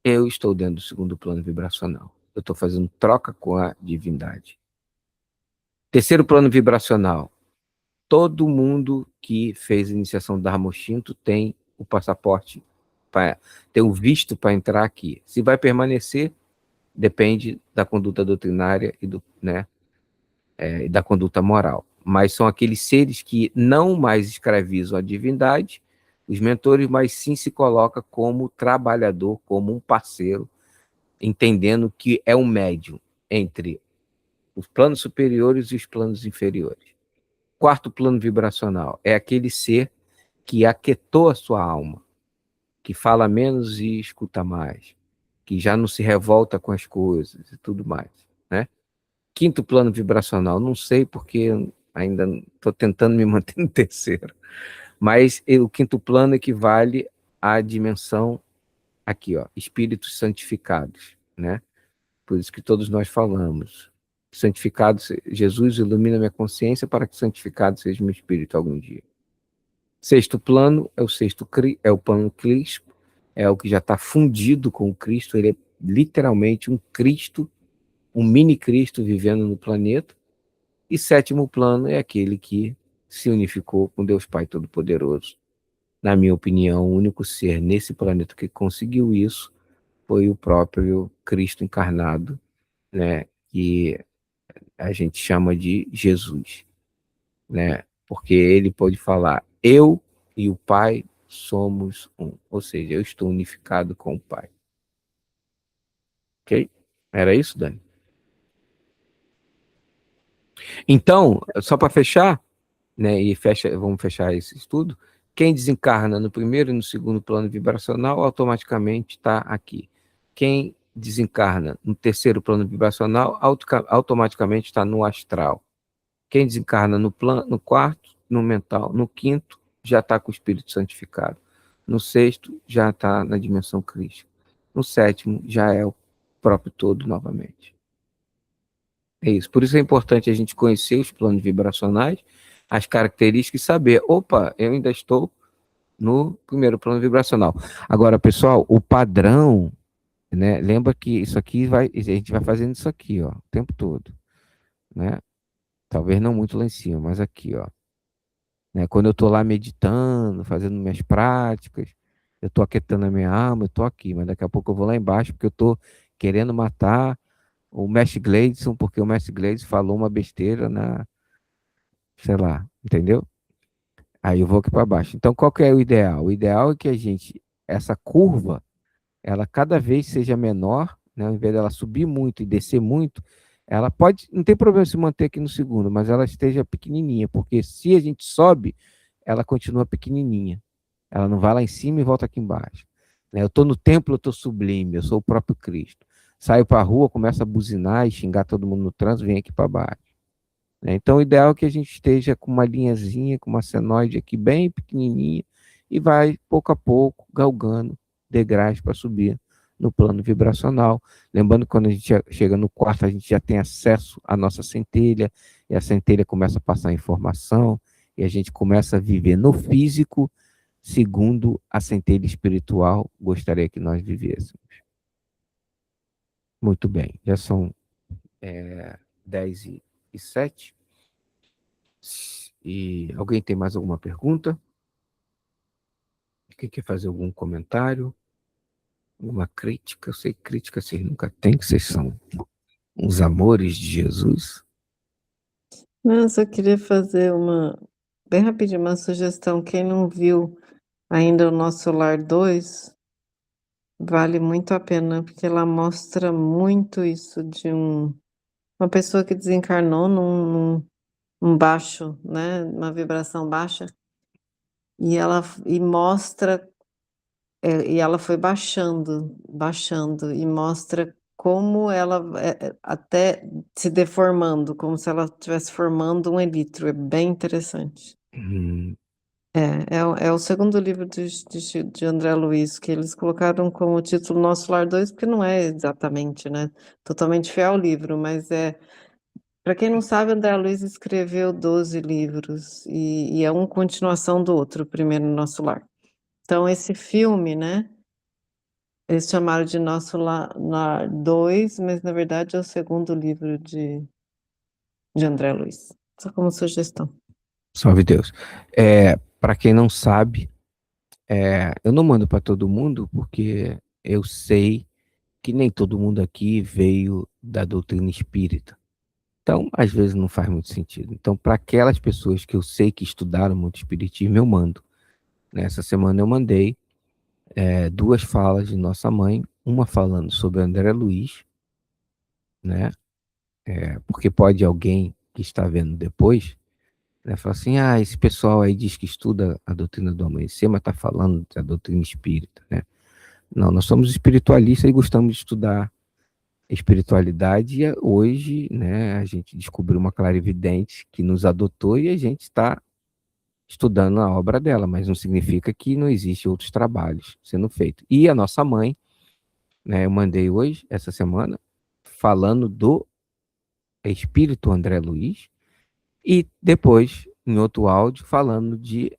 eu estou dentro do segundo plano vibracional. Eu estou fazendo troca com a divindade. Terceiro plano vibracional. Todo mundo que fez a iniciação do Dharma Shinto tem o passaporte, tem o visto para entrar aqui. Se vai permanecer, depende da conduta doutrinária e da conduta moral. Mas são aqueles seres que não mais escravizam a divindade, os mentores, mas sim se colocam como trabalhador, como um parceiro, entendendo que é um médium entre os planos superiores e os planos inferiores. Quarto plano vibracional é aquele ser que aquietou a sua alma, que fala menos e escuta mais, que já não se revolta com as coisas e tudo mais, né? Quinto plano vibracional, não sei porque ainda estou tentando me manter no terceiro, mas o quinto plano equivale à dimensão aqui, ó, espíritos santificados, né? Por isso que todos nós falamos, santificado, Jesus ilumina minha consciência para que santificado seja meu espírito algum dia. Sexto plano é o plano Cristo, é o que já está fundido com o Cristo, ele é literalmente um Cristo, um mini Cristo vivendo no planeta. E sétimo plano é aquele que se unificou com Deus Pai Todo-Poderoso. Na minha opinião, o único ser nesse planeta que conseguiu isso foi o próprio Cristo encarnado, né? Que a gente chama de Jesus, né? Porque ele pode falar, eu e o Pai somos um. Ou seja, eu estou unificado com o Pai. Ok? Era isso, Dani? Então, só para fechar, né? Vamos fechar esse estudo. Quem desencarna no primeiro e no segundo plano vibracional automaticamente está aqui. Quem desencarna no terceiro plano vibracional automaticamente está no astral. Quem desencarna no quarto, no mental, no quinto, já está com o espírito santificado. No sexto, já está na dimensão crística. No sétimo, já é o próprio todo novamente. É isso. Por isso é importante a gente conhecer os planos vibracionais, as características e saber, opa, eu ainda estou no primeiro plano vibracional. Agora, pessoal, o padrão, né? Lembra que isso aqui a gente vai fazendo isso aqui, ó, o tempo todo, né? Talvez não muito lá em cima, mas aqui, ó. Né? Quando eu estou lá meditando, fazendo minhas práticas, eu estou aquietando a minha alma, eu estou aqui, mas daqui a pouco eu vou lá embaixo, porque eu estou querendo matar o Mestre Gleidson, porque o Mestre Gleidson falou uma besteira sei lá, entendeu? Aí eu vou aqui para baixo. Então, qual que é o ideal? O ideal é que essa curva, ela cada vez seja menor, né? Ao invés dela subir muito e descer muito, ela pode, não tem problema se manter aqui no segundo, mas ela esteja pequenininha, porque se a gente sobe, ela continua pequenininha. Ela não vai lá em cima e volta aqui embaixo. Né? Eu estou no templo, eu estou sublime, eu sou o próprio Cristo. Saio para a rua, começo a buzinar e xingar todo mundo no trânsito, vem aqui para baixo. Né? Então, o ideal é que a gente esteja com uma linhazinha, com uma senoide aqui bem pequenininha e vai, pouco a pouco, galgando degraus para subir no plano vibracional. Lembrando que quando a gente chega no quarto, a gente já tem acesso à nossa centelha, e a centelha começa a passar informação, e a gente começa a viver no físico, segundo a centelha espiritual gostaria que nós vivêssemos. Muito bem, já são 10h07. E alguém tem mais alguma pergunta? Quem quer fazer algum comentário? Alguma crítica? Eu sei que crítica vocês nunca têm, que vocês são uns amores de Jesus. Não, eu só queria fazer bem rapidinho, uma sugestão. Quem não viu ainda o Nosso Lar 2, vale muito a pena, porque ela mostra muito isso de uma pessoa que desencarnou num baixo, né, uma vibração baixa, e mostra, e ela foi baixando, e mostra como ela até se deformando, como se ela estivesse formando um elitro. É bem interessante. Hum, É o segundo livro de André Luiz, que eles colocaram como título Nosso Lar 2, porque não é exatamente, né, totalmente fiel ao livro, mas para quem não sabe, André Luiz escreveu 12 livros, e é uma continuação do outro, o primeiro Nosso Lar. Então esse filme, né, eles chamaram de Nosso Lar 2, mas na verdade é o segundo livro de André Luiz. Só como sugestão. salve Deus. Para quem não sabe, eu não mando para todo mundo, porque eu sei que nem todo mundo aqui veio da doutrina espírita. Então, às vezes não faz muito sentido. Então, para aquelas pessoas que eu sei que estudaram muito espiritismo, eu mando. Nessa semana eu mandei 2 falas de nossa mãe, uma falando sobre André Luiz, né? Porque pode alguém que está vendo depois, né, falar assim, esse pessoal aí diz que estuda a doutrina do amanhecer, mas está falando da doutrina espírita, né? Não, nós somos espiritualistas e gostamos de estudar espiritualidade, e hoje, né, a gente descobriu uma clarividente que nos adotou e a gente está estudando a obra dela, mas não significa que não existem outros trabalhos sendo feitos. E a nossa mãe, né, eu mandei hoje, essa semana, falando do espírito André Luiz, e depois, em outro áudio, falando de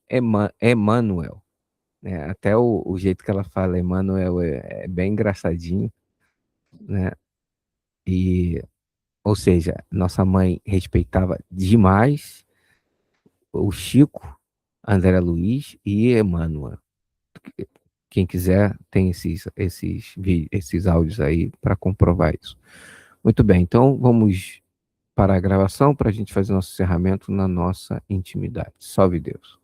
Emmanuel, né? Até o jeito que ela fala Emmanuel é bem engraçadinho, né? E, ou seja, nossa mãe respeitava demais o Chico, André Luiz e Emmanuel. Quem quiser tem esses áudios aí para comprovar isso. Muito bem, então vamos para a gravação para a gente fazer nosso encerramento na nossa intimidade. Salve Deus.